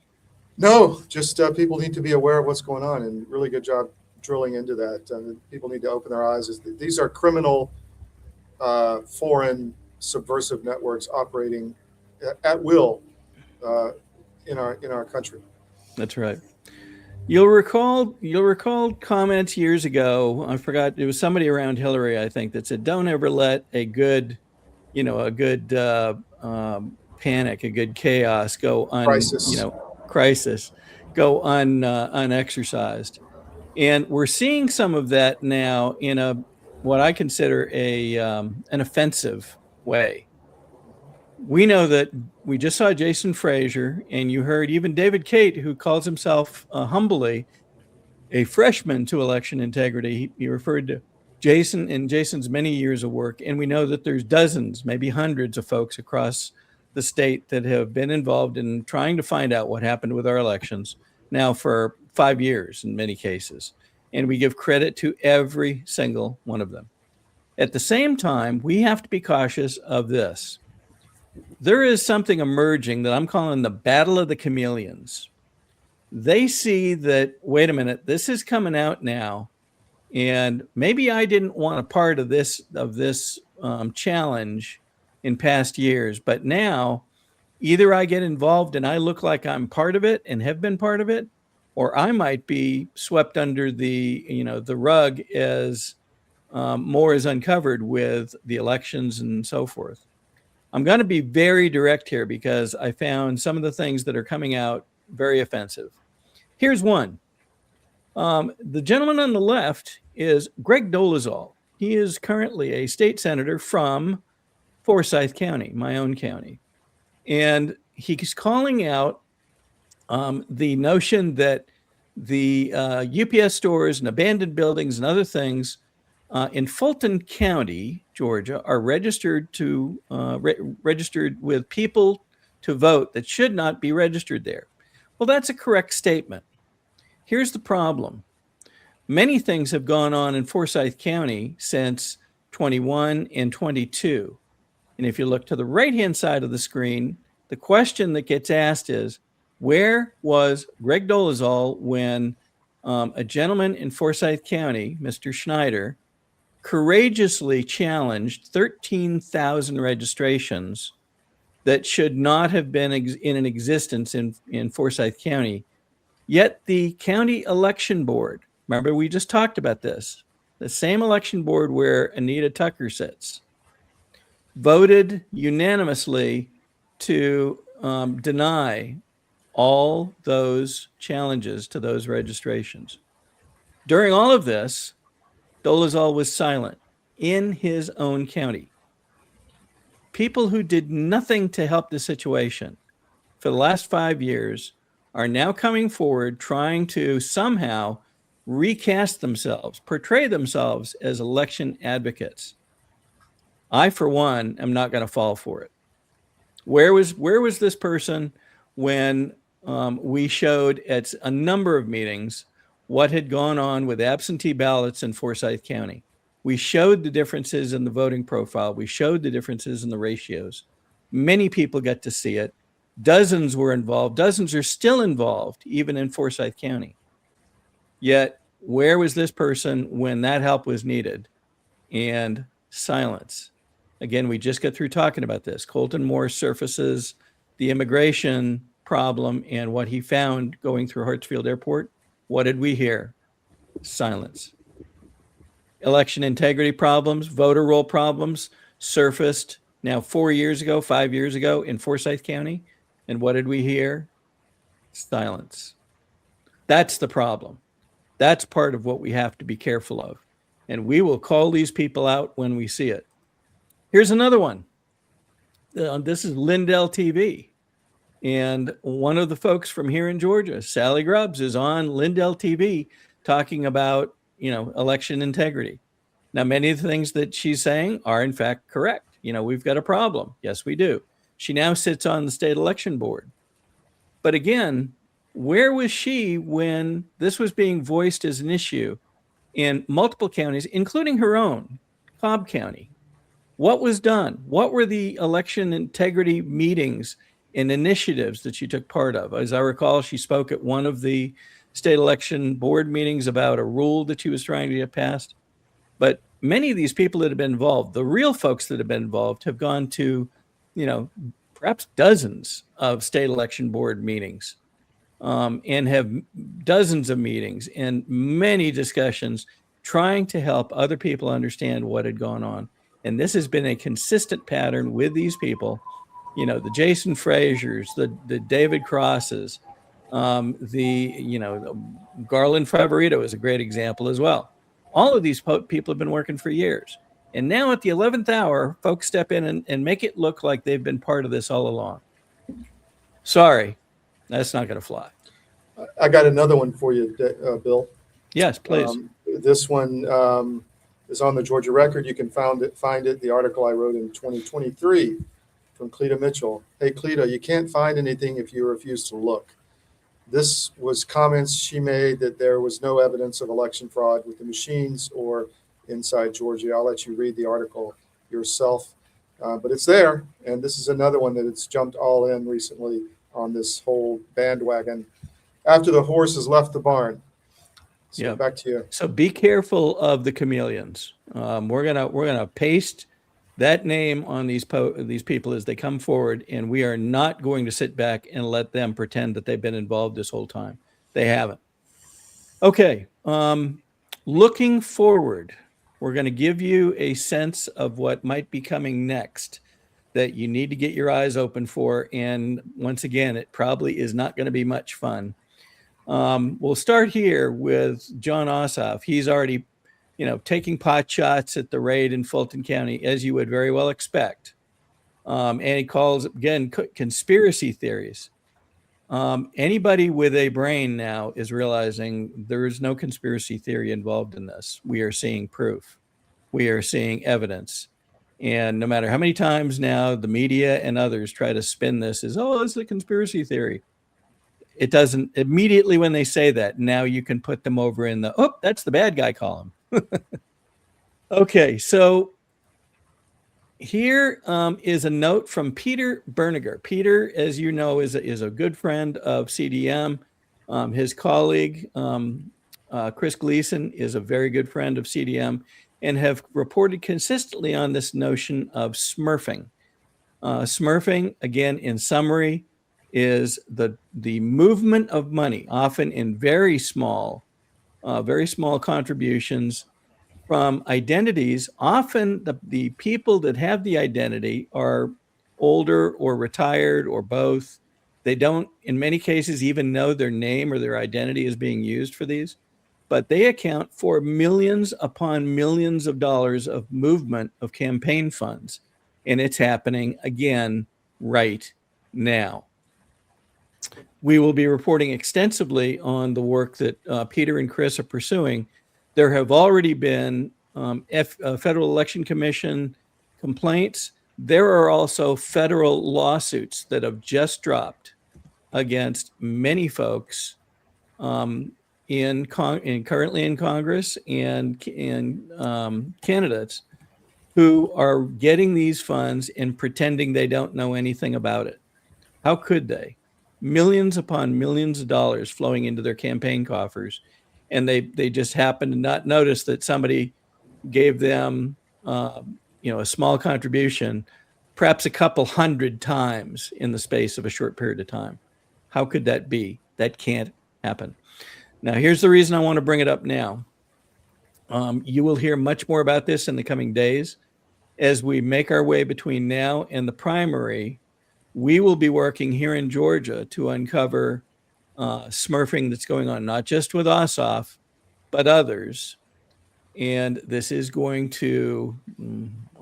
No, just people need to be aware of what's going on, and really good job drilling into that. People need to open their eyes. These are criminal, foreign, subversive networks operating at will in our country. That's right. You'll recall comments years ago. I forgot, it was somebody around Hillary, I think, that said, "Don't ever let a good panic, a good chaos go crisis go unexercised." And we're seeing some of that now in what I consider an offensive way. We know that we just saw Jason Frazier, and you heard even David Cate, who calls himself humbly a freshman to election integrity. He referred to Jason and Jason's many years of work, and we know that there's dozens, maybe hundreds of folks across the state that have been involved in trying to find out what happened with our elections now for 5 years in many cases. And we give credit to every single one of them. At the same time, we have to be cautious of this. There is something emerging that I'm calling the battle of the chameleons. They see that, wait a minute, this is coming out now, and maybe I didn't want a part of this challenge in past years, but now either I get involved and I look like I'm part of it and have been part of it, or I might be swept under the rug as more is uncovered with the elections and so forth. I'm going to be very direct here because I found some of the things that are coming out very offensive. Here's one. The gentleman on the left is Greg Dolezal. He is currently a state senator from Forsyth County, my own county. And he's calling out the notion that the UPS stores and abandoned buildings and other things in Fulton County, Georgia, are registered with people to vote that should not be registered there. Well, that's a correct statement. Here's the problem. Many things have gone on in Forsyth County since 21 and 22. And if you look to the right-hand side of the screen, the question that gets asked is, Where was Greg Dolezal when a gentleman in Forsyth County, Mr. Schneider, courageously challenged 13,000 registrations that should not have been in existence in Forsyth County? Yet the county election board, remember we just talked about this, the same election board where Anita Tucker sits, voted unanimously to deny all those challenges to those registrations. During all of this, Dolezal was silent in his own county. People who did nothing to help the situation for the last 5 years are now coming forward trying to somehow recast themselves, portray themselves as election advocates. I, for one, am not going to fall for it. Where was this person when we showed at a number of meetings what had gone on with absentee ballots in Forsyth County? We showed the differences in the voting profile. We showed the differences in the ratios. Many people got to see it. Dozens were involved. Dozens are still involved, even in Forsyth County. Yet, where was this person when that help was needed? And silence. Again, we just got through talking about this. Colton Moore surfaces the immigration problem and what he found going through Hartsfield Airport. What did we hear? Silence. Election integrity problems, voter roll problems surfaced now 4 years ago, 5 years ago in Forsyth County. And what did we hear? Silence. That's the problem. That's part of what we have to be careful of. And we will call these people out when we see it. Here's another one. This is Lindell TV. And one of the folks from here in Georgia, Sally Grubbs, is on Lindell TV talking about, election integrity. Now, many of the things that she's saying are in fact correct. We've got a problem. Yes, we do. She now sits on the state election board. But again, where was she when this was being voiced as an issue in multiple counties, including her own, Cobb County? What was done? What were the election integrity meetings and initiatives that she took part of? As I recall, she spoke at one of the state election board meetings about a rule that she was trying to get passed. But many of these people that have been involved, the real folks that have been involved, have gone to, perhaps dozens of state election board meetings and have dozens of meetings and many discussions trying to help other people understand what had gone on. And this has been a consistent pattern with these people, the Jason Fraziers, the David Crosses, the Garland Favorito is a great example as well. All of these people have been working for years. And now at the 11th hour, folks step in and make it look like they've been part of this all along. Sorry, that's not going to fly. I got another one for you, Bill. Yes, please. This one is on the Georgia Record. You can find it. The article I wrote in 2023 from Cleta Mitchell. Hey, Cleta, you can't find anything if you refuse to look. This was comments she made that there was no evidence of election fraud with the machines or inside Georgia. I'll let you read the article yourself, but it's there. And this is another one that it's jumped all in recently on this whole bandwagon after the horse has left the barn. So back to you. So be careful of the chameleons. We're gonna paste that name on these people as they come forward, and we are not going to sit back and let them pretend that they've been involved this whole time. They haven't. Okay. Looking forward, we're going to give you a sense of what might be coming next that you need to get your eyes open for. And once again, it probably is not going to be much fun. We'll start here with John Ossoff. He's already, taking pot shots at the raid in Fulton County, as you would very well expect. And he calls, again, conspiracy theories. Anybody with a brain now is realizing there is no conspiracy theory involved in this. We are seeing proof. We are seeing evidence. And no matter how many times now the media and others try to spin this as, it's a conspiracy theory. It doesn't immediately when they say that. Now you can put them over in the, that's the bad guy column. Okay, so here is a note from Peter Berniger. Peter, as you know, is a good friend of CDM. His colleague, Chris Gleason, is a very good friend of CDM and have reported consistently on this notion of smurfing. Smurfing, again, in summary, is the movement of money, often in very small contributions from identities. Often the people that have the identity are older or retired or both. They don't, in many cases, even know their name or their identity is being used for these, but they account for millions upon millions of dollars of movement of campaign funds. And it's happening again right now. We will be reporting extensively on the work that Peter and Chris are pursuing. There have already been Federal Election Commission complaints. There are also federal lawsuits that have just dropped against many folks currently in Congress and candidates who are getting these funds and pretending they don't know anything about it. How could they? Millions upon millions of dollars flowing into their campaign coffers, and they just happen to not notice that somebody gave them a small contribution, perhaps a couple hundred times in the space of a short period of time. How could that be? That can't happen. Now, here's the reason I want to bring it up now. You will hear much more about this in the coming days. As we make our way between now and the primary, we will be working here in Georgia to uncover smurfing that's going on, not just with Ossoff, but others. And this is going to,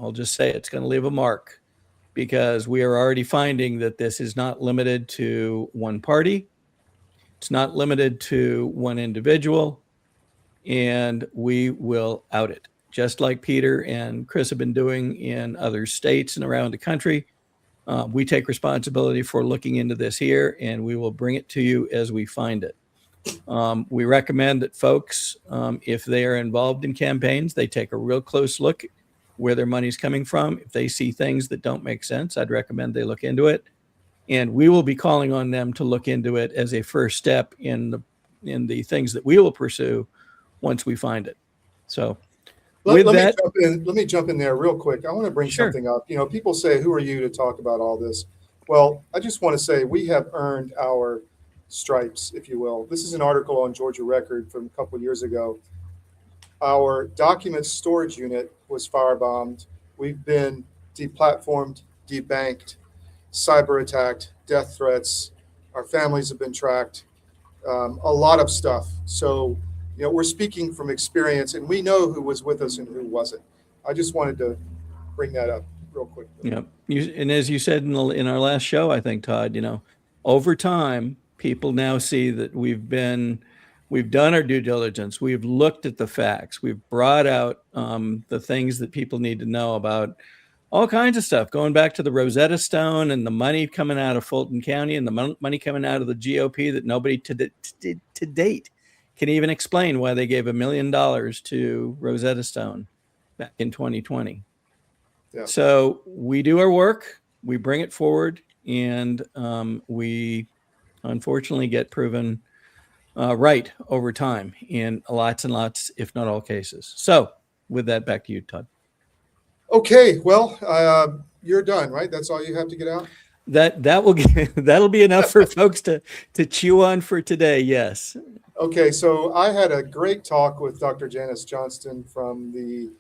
I'll just say it's going to leave a mark, because we are already finding that this is not limited to one party. It's not limited to one individual, and we will out it, just like Peter and Chris have been doing in other states and around the country. We take responsibility for looking into this here, and we will bring it to you as we find it. We recommend that folks, if they are involved in campaigns, they take a real close look where their money's coming from. If they see things that don't make sense, I'd recommend they look into it. And we will be calling on them to look into it as a first step in the things that we will pursue once we find it. So let me jump in there real quick. I want to bring something up. People say, who are you to talk about all this? Well, I just want to say we have earned our stripes, if you will. This is an article on Georgia Record from a couple of years ago. Our document storage unit was firebombed. We've been deplatformed, debanked, cyber attacked, death threats. Our families have been tracked, a lot of stuff. So, we're speaking from experience, and we know who was with us and who wasn't. I just wanted to bring that up real quick. Yeah. And as you said in our last show, I think, Todd, over time, people now see that we've done our due diligence. We've looked at the facts. We've brought out the things that people need to know about all kinds of stuff, going back to the Rosetta Stone and the money coming out of Fulton County and the money coming out of the GOP that nobody to date can even explain why they gave $1 million to Rosetta Stone back in 2020. Yeah. So we do our work, we bring it forward, and we unfortunately get proven right over time in lots and lots, if not all cases. So with that, back to you, Todd. Okay, well, you're done, right? That's all you have to get out? That'll be enough for folks to chew on for today. Yes. Okay, so I had a great talk with Dr. Janice Johnston from the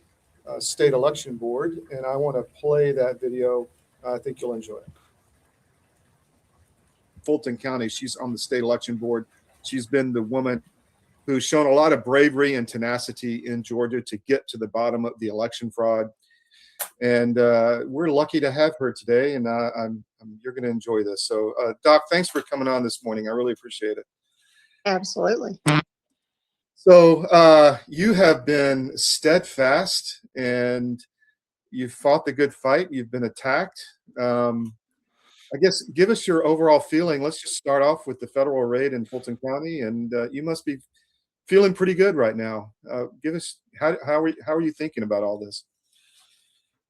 State Election Board, and I want to play that video. I think you'll enjoy it. Fulton County, she's on the State Election Board. She's been the woman who's shown a lot of bravery and tenacity in Georgia to get to the bottom of the election fraud. And we're lucky to have her today, and you're going to enjoy this. So, Doc, thanks for coming on this morning. I really appreciate it. Absolutely. So you have been steadfast, and you've fought the good fight. You've been attacked. I guess give us your overall feeling. Let's just start off with the federal raid in Fulton County, and you must be feeling pretty good right now. Give us how are you thinking about all this?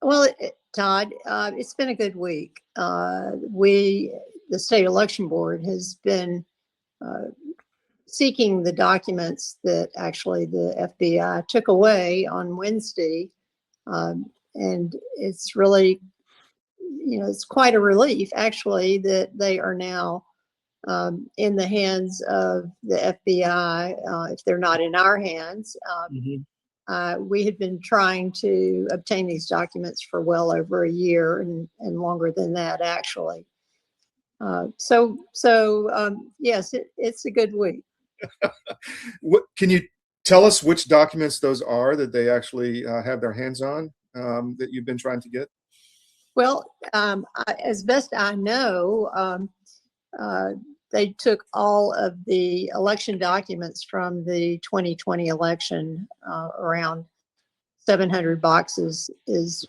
Well, Todd, it's been a good week. The state election board has been seeking the documents that actually the FBI took away on Wednesday. And it's really, it's quite a relief actually that they are now in the hands of the FBI, if they're not in our hands. We had been trying to obtain these documents for well over a year and longer than that, actually. Yes, it's a good week. What can you tell us which documents those are that they actually have their hands on that you've been trying to get? Well, as best I know, they took all of the election documents from the 2020 election. Around 700 boxes is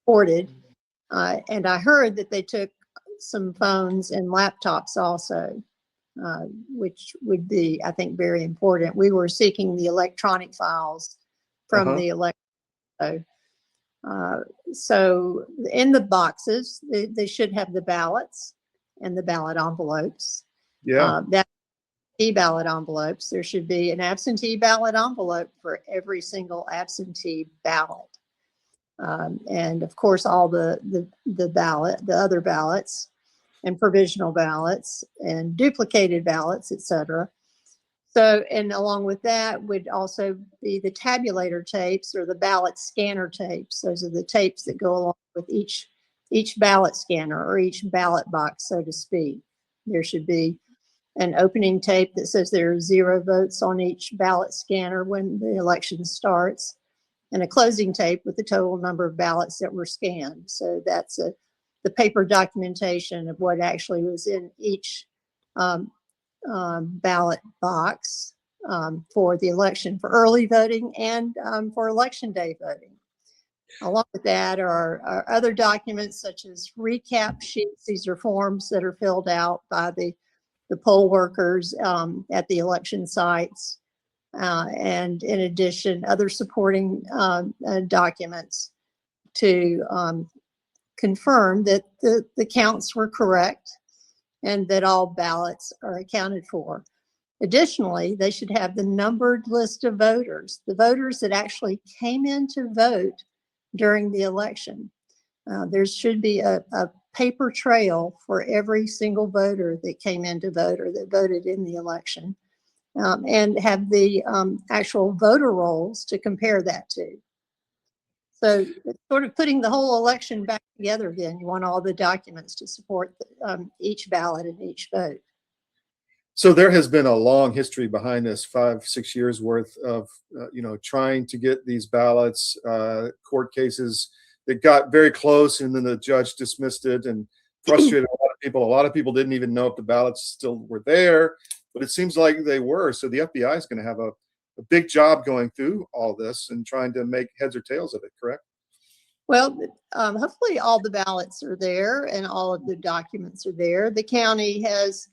reported. And I heard that they took some phones and laptops also, which would be, I think, very important. We were seeking the electronic files from the election. So in the boxes, they should have the ballots and the ballot envelopes. Yeah. Ballot envelopes. There should be an absentee ballot envelope for every single absentee ballot. And of course, all the other ballots and provisional ballots and duplicated ballots, etc. So, and along with that would also be the tabulator tapes or the ballot scanner tapes. Those are the tapes that go along with each ballot scanner or each ballot box, so to speak. There should be an opening tape that says there are 0 votes on each ballot scanner when the election starts, and a closing tape with the total number of ballots that were scanned. So that's the paper documentation of what actually was in each ballot box for the election, for early voting and for election day voting. Along with that are other documents such as recap sheets. These are forms that are filled out by the poll workers at the election sites. And in addition, other supporting documents to confirm that the counts were correct and that all ballots are accounted for. Additionally, they should have the numbered list of voters, the voters that actually came in to vote during the election. There should be a paper trail for every single voter that came in to vote or that voted in the election, and have the actual voter rolls to compare that to. So it's sort of putting the whole election back together again. You want all the documents to support each ballot and each vote. So there has been a long history behind this, 5-6 years worth of, trying to get these ballots, court cases that got very close and then the judge dismissed it and frustrated a lot of people. A lot of people didn't even know if the ballots still were there, but it seems like they were. So the FBI is going to have a big job going through all this and trying to make heads or tails of it, correct? Well, hopefully all the ballots are there and all of the documents are there. The county has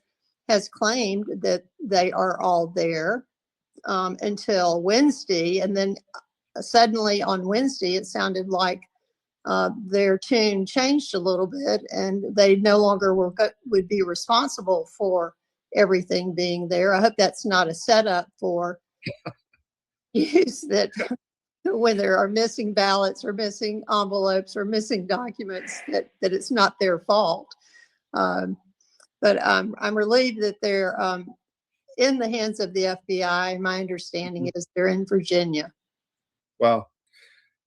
claimed that they are all there until Wednesday. And then suddenly on Wednesday, it sounded like their tune changed a little bit and they no longer would be responsible for everything being there. I hope that's not a setup for use that when there are missing ballots or missing envelopes or missing documents that it's not their fault. But I'm relieved that they're in the hands of the FBI. My understanding is they're in Virginia. Wow.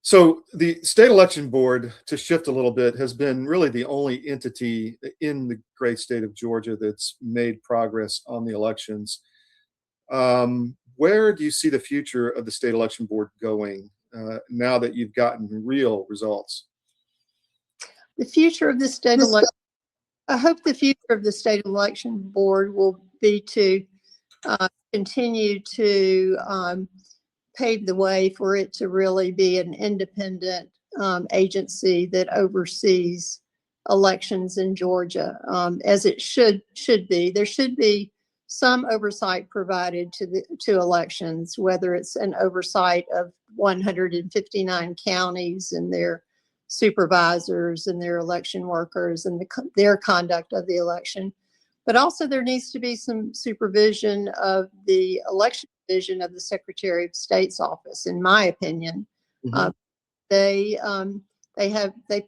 So the state election board, to shift a little bit, has been really the only entity in the great state of Georgia that's made progress on the elections. Where do you see the future of the state election board going now that you've gotten real results? The future of the state election, I hope the future of the state election board will be to continue to pave the way for it to really be an independent agency that oversees elections in Georgia, as it should be. There should be some oversight provided to elections, whether it's an oversight of 159 counties and their supervisors and their election workers and their conduct of the election. But also there needs to be some supervision of the election division of the Secretary of State's office, in my opinion. They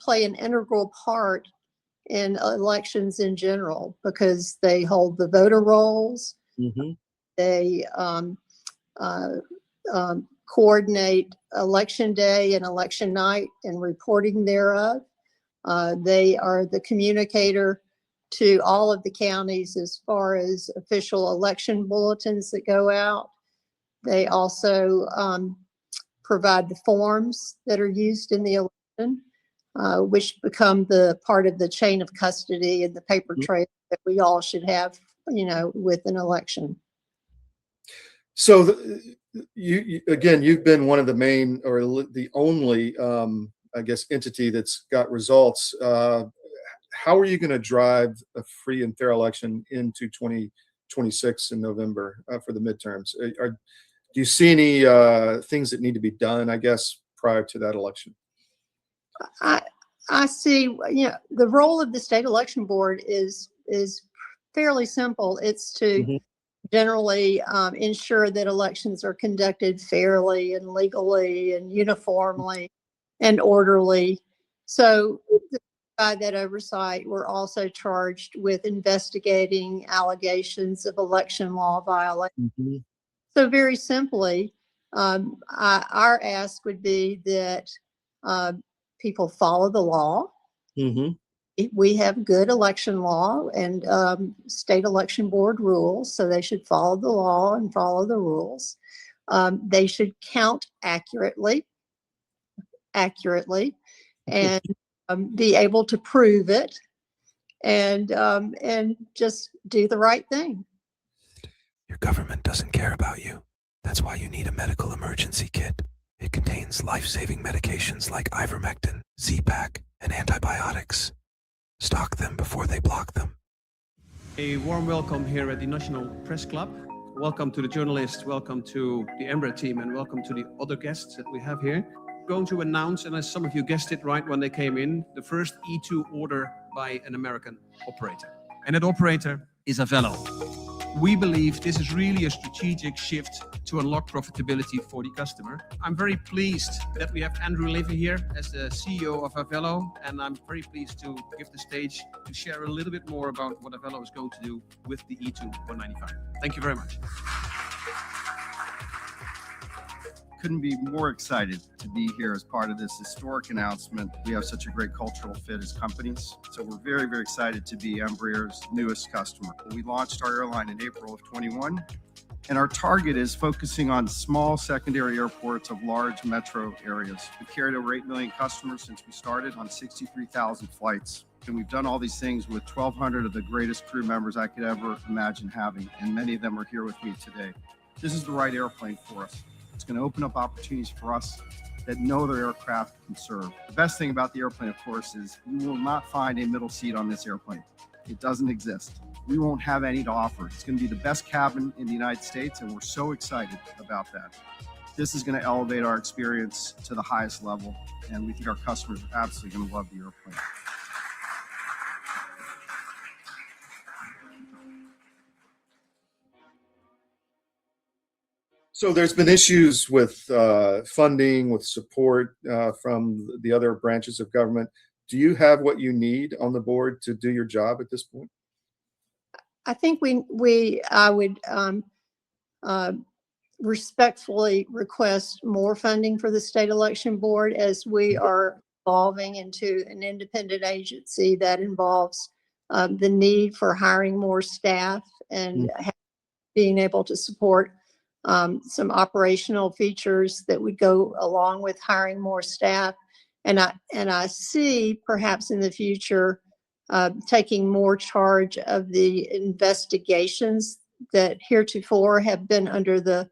play an integral part in elections in general because they hold the voter rolls. They coordinate election day and election night and reporting thereof. They are the communicator to all of the counties as far as official election bulletins that go out. They also provide the forms that are used in the election, which become the part of the chain of custody and the paper trail that we all should have, with an election. So you've been one of the main or the only, I guess, entity that's got results. How are you going to drive a free and fair election into 2026 in November for the midterms? Do you see any things that need to be done, I guess, prior to that election? I see, the role of the state election board is fairly simple. It's to generally ensure that elections are conducted fairly and legally and uniformly and orderly. So by that oversight, we're also charged with investigating allegations of election law violations. So very simply, our ask would be that people follow the law. We have good election law and state election board rules, so they should follow the law and follow the rules. They should count accurately, and be able to prove it, and just do the right thing. Your government doesn't care about you. That's why you need a medical emergency kit. It contains life-saving medications like ivermectin, Z-Pak, and antibiotics. Stock them before they block them. A warm welcome here at the National Press Club. Welcome to the journalists, welcome to the Embraer team, and welcome to the other guests that we have here. We're going to announce, and as some of you guessed it right when they came in, the first E2 order by an American operator. And that operator is Avello. We believe this is really a strategic shift to unlock profitability for the customer. I'm very pleased that we have Andrew Levy here as the CEO of Avello, and I'm very pleased to give the stage to share a little bit more about what Avello is going to do with the E2 195. Thank you very much. Couldn't be more excited to be here as part of this historic announcement. We have such a great cultural fit as companies. So we're very, very excited to be Embraer's newest customer. We launched our airline in April of 21, and our target is focusing on small secondary airports of large metro areas. We've carried over 8 million customers since we started on 63,000 flights. And we've done all these things with 1,200 of the greatest crew members I could ever imagine having. And many of them are here with me today. This is the right airplane for us. It's going to open up opportunities for us that no other aircraft can serve. The best thing about the airplane, of course, is you will not find a middle seat on this airplane. It doesn't exist. We won't have any to offer. It's going to be the best cabin in the United States, and we're so excited about that. This is going to elevate our experience to the highest level, and we think our customers are absolutely going to love the airplane. So there's been issues with funding, with support from the other branches of government. Do you have what you need on the board to do your job at this point? I think I would respectfully request more funding for the state election board as we are evolving into an independent agency that involves the need for hiring more staff and being able to support some operational features that would go along with hiring more staff. And I see perhaps in the future taking more charge of the investigations that heretofore have been under the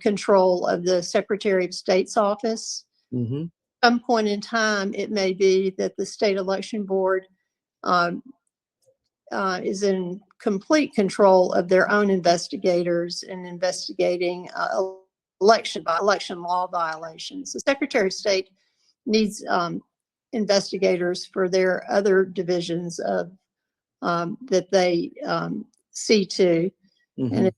control of the Secretary of State's office. At some point in time, it may be that the state election board is in complete control of their own investigators in investigating election law violations. The Secretary of State needs investigators for their other divisions of that they see to. Mhm.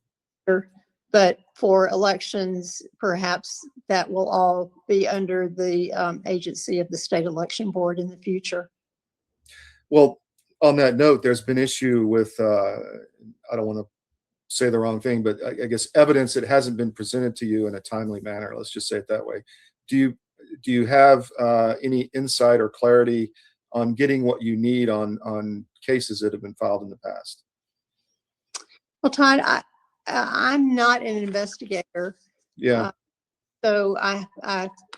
But for elections, perhaps that will all be under the agency of the state election board in the future. Well, on that note, there's been issue with, I don't want to say the wrong thing, but I guess evidence that hasn't been presented to you in a timely manner. Let's just say it that way. Do you have any insight or clarity on getting what you need on cases that have been filed in the past? Well, Todd, I'm not an investigator. Yeah. So I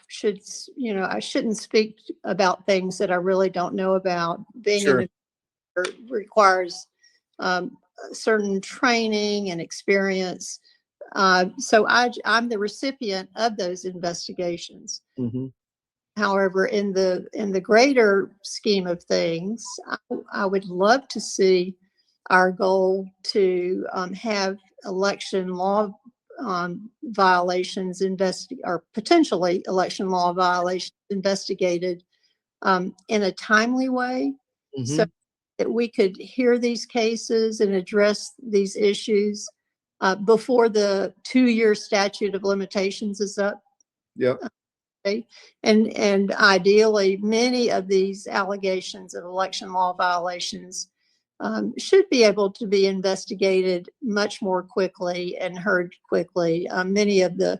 should, I shouldn't speak about things that I really don't know about. Being Sure. an investigator requires certain training and experience. So I'm the recipient of those investigations. Mm-hmm. However, in the greater scheme of things, I would love to see our goal to have election law violations or potentially election law violations investigated in a timely way, so that we could hear these cases and address these issues before the 2-year statute of limitations is up. Yep. Okay. And ideally, many of these allegations of election law violations should be able to be investigated much more quickly and heard quickly. Many of the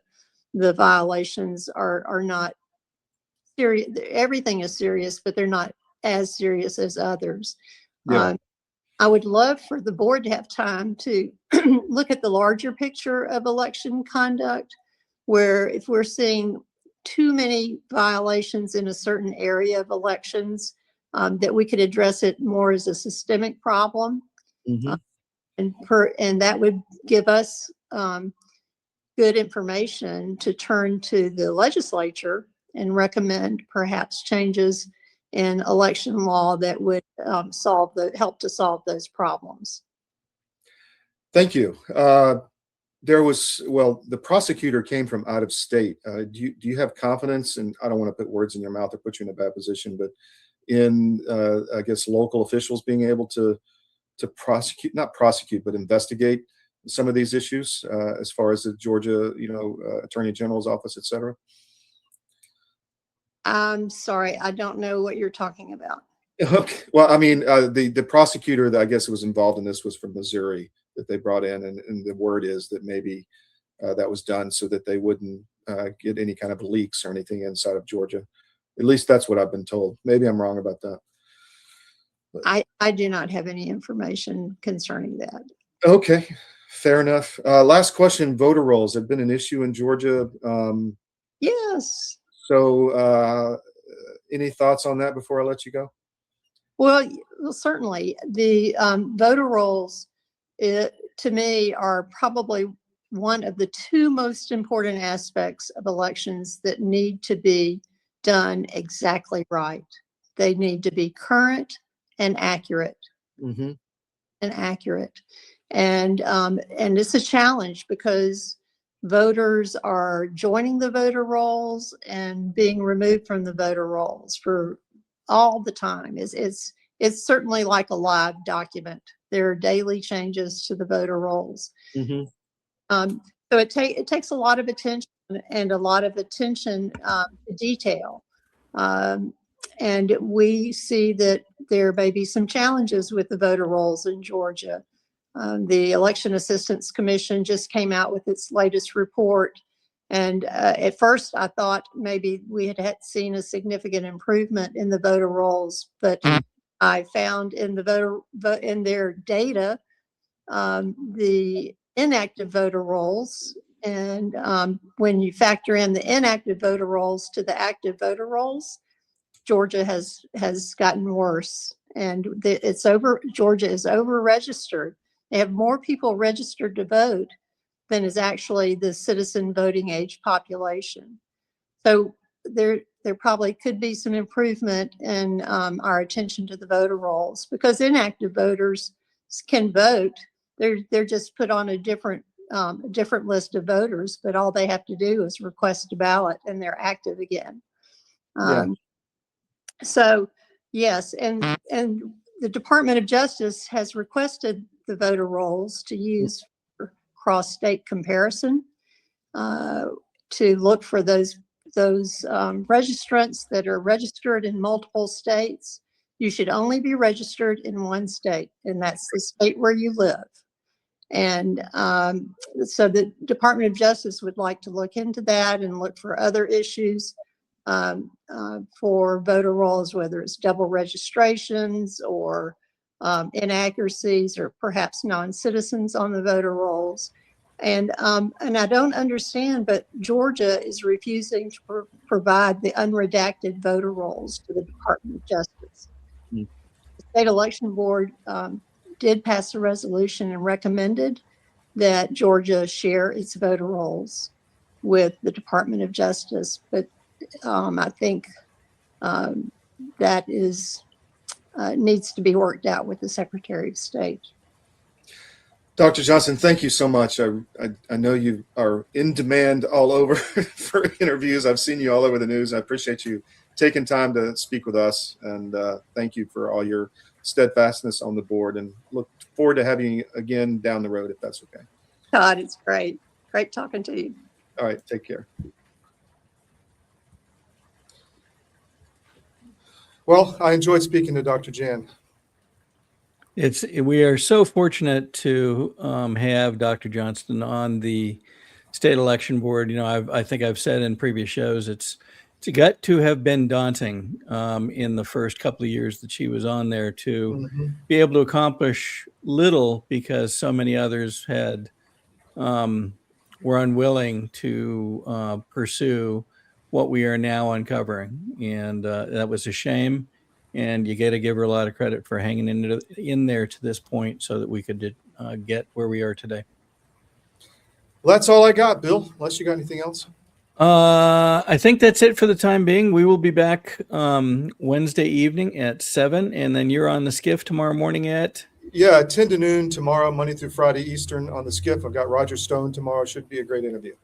violations are not serious. Everything is serious, but they're not as serious as others. Yeah. I would love for the board to have time to look at the larger picture of election conduct, where if we're seeing too many violations in a certain area of elections, that we could address it more as a systemic problem. Mm-hmm. And that would give us good information to turn to the legislature and recommend perhaps changes in election law that would help to solve those problems. Thank you. The prosecutor came from out of state. Do you have confidence, and I don't want to put words in your mouth or put you in a bad position, but in, I guess, local officials being able to not prosecute, but investigate some of these issues as far as the Georgia, Attorney General's office, et cetera? I'm sorry, I don't know what you're talking about. Okay. Well, I mean, the prosecutor that I guess was involved in this was from Missouri that they brought in, and the word is that maybe that was done so that they wouldn't get any kind of leaks or anything inside of Georgia. At least that's what I've been told. Maybe I'm wrong about that. But. I do not have any information concerning that. Okay, fair enough. Last question: voter rolls have been an issue in Georgia. Yes. So, any thoughts on that before I let you go? Well, certainly the voter rolls, to me, are probably one of the two most important aspects of elections that need to be done exactly right. They need to be current and accurate. Mm-hmm. And it's a challenge because voters are joining the voter rolls and being removed from the voter rolls for all the time. It's certainly like a live document. There are daily changes to the voter rolls. Mm-hmm. So it takes a lot of attention and a lot of attention to detail. And we see that there may be some challenges with the voter rolls in Georgia. The Election Assistance Commission just came out with its latest report. And at first I thought maybe we had seen a significant improvement in the voter rolls, but I found in in their data, the inactive voter rolls, and when you factor in the inactive voter rolls to the active voter rolls, Georgia has gotten worse, and Georgia is over-registered. They have more people registered to vote than is actually the citizen voting age population. So there probably could be some improvement in our attention to the voter rolls, because inactive voters can vote. They're just put on a different list of voters, but all they have to do is request a ballot and they're active again. So yes, and the Department of Justice has requested the voter rolls to use for cross-state comparison, to look for those registrants that are registered in multiple states. You should only be registered in one state, and that's the state where you live. And so the Department of Justice would like to look into that and look for other issues for voter rolls, whether it's double registrations or inaccuracies or perhaps non-citizens on the voter rolls. And I don't understand, but Georgia is refusing to provide the unredacted voter rolls to the Department of Justice. The State Election Board did pass a resolution and recommended that Georgia share its voter rolls with the Department of Justice, but I think that is needs to be worked out with the Secretary of State. Dr. Johnston, thank you so much. I know you are in demand all over for interviews. I've seen you all over the news. I appreciate you taking time to speak with us, and thank you for all your steadfastness on the board, and look forward to having you again down the road, if that's okay. Todd, it's great talking to you. All right, take care. Well, I enjoyed speaking to Dr. Jan. We are so fortunate to have Dr. Johnston on the state election board. You know, I think I've said in previous shows, it's got to have been daunting in the first couple of years that she was on there to be able to accomplish little because so many others were unwilling to pursue what we are now uncovering, and that was a shame. And you got to give her a lot of credit for hanging in there to this point so that we could get where we are today. Well, that's all I got, Bill, unless you got anything else. I think that's it for the time being. We will be back Wednesday evening at 7, and then you're on the skiff tomorrow morning at? Yeah, 10 to noon tomorrow, Monday through Friday Eastern on the skiff. I've got Roger Stone tomorrow. Should be a great interview.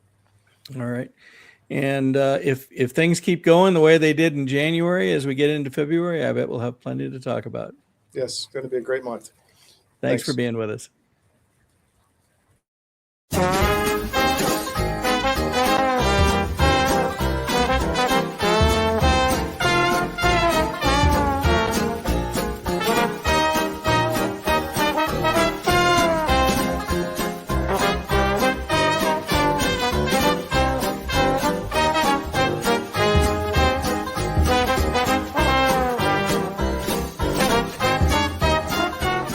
All right. And if things keep going the way they did in January, as we get into February, I bet we'll have plenty to talk about. Yes, it's going to be a great month. Thanks for being with us.